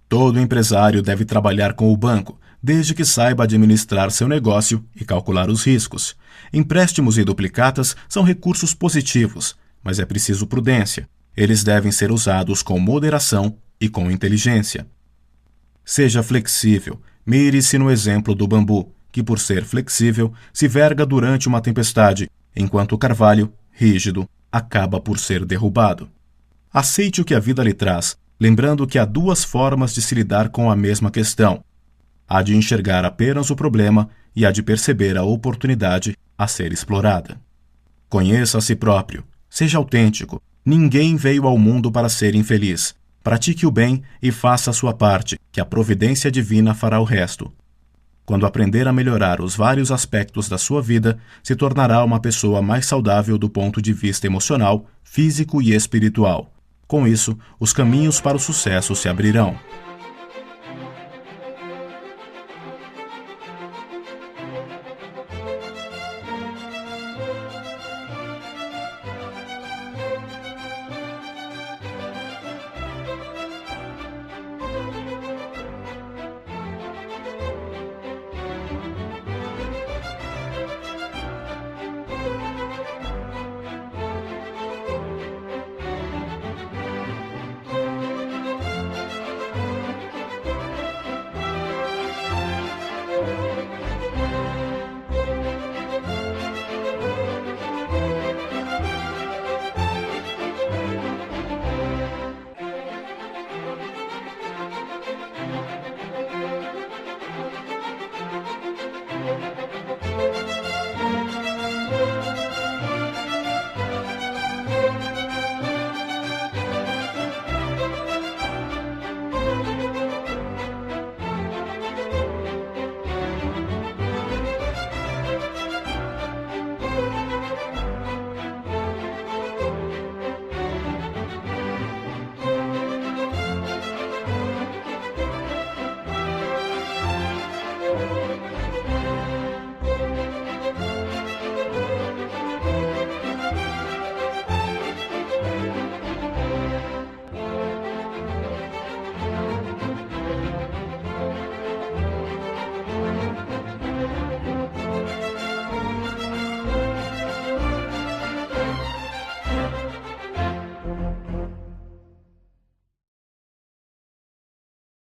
Todo empresário deve trabalhar com o banco, desde que saiba administrar seu negócio e calcular os riscos. Empréstimos e duplicatas são recursos positivos, mas é preciso prudência. Eles devem ser usados com moderação e com inteligência. Seja flexível. Mire-se no exemplo do bambu, que por ser flexível, se verga durante uma tempestade, enquanto o carvalho, rígido, acaba por ser derrubado. Aceite o que a vida lhe traz, lembrando que há 2 formas de se lidar com a mesma questão: a de enxergar apenas o problema e a de perceber a oportunidade a ser explorada. Conheça a si próprio. Seja autêntico. Ninguém veio ao mundo para ser infeliz. Pratique o bem e faça a sua parte, que a providência divina fará o resto. Quando aprender a melhorar os vários aspectos da sua vida, se tornará uma pessoa mais saudável do ponto de vista emocional, físico e espiritual. Com isso, os caminhos para o sucesso se abrirão.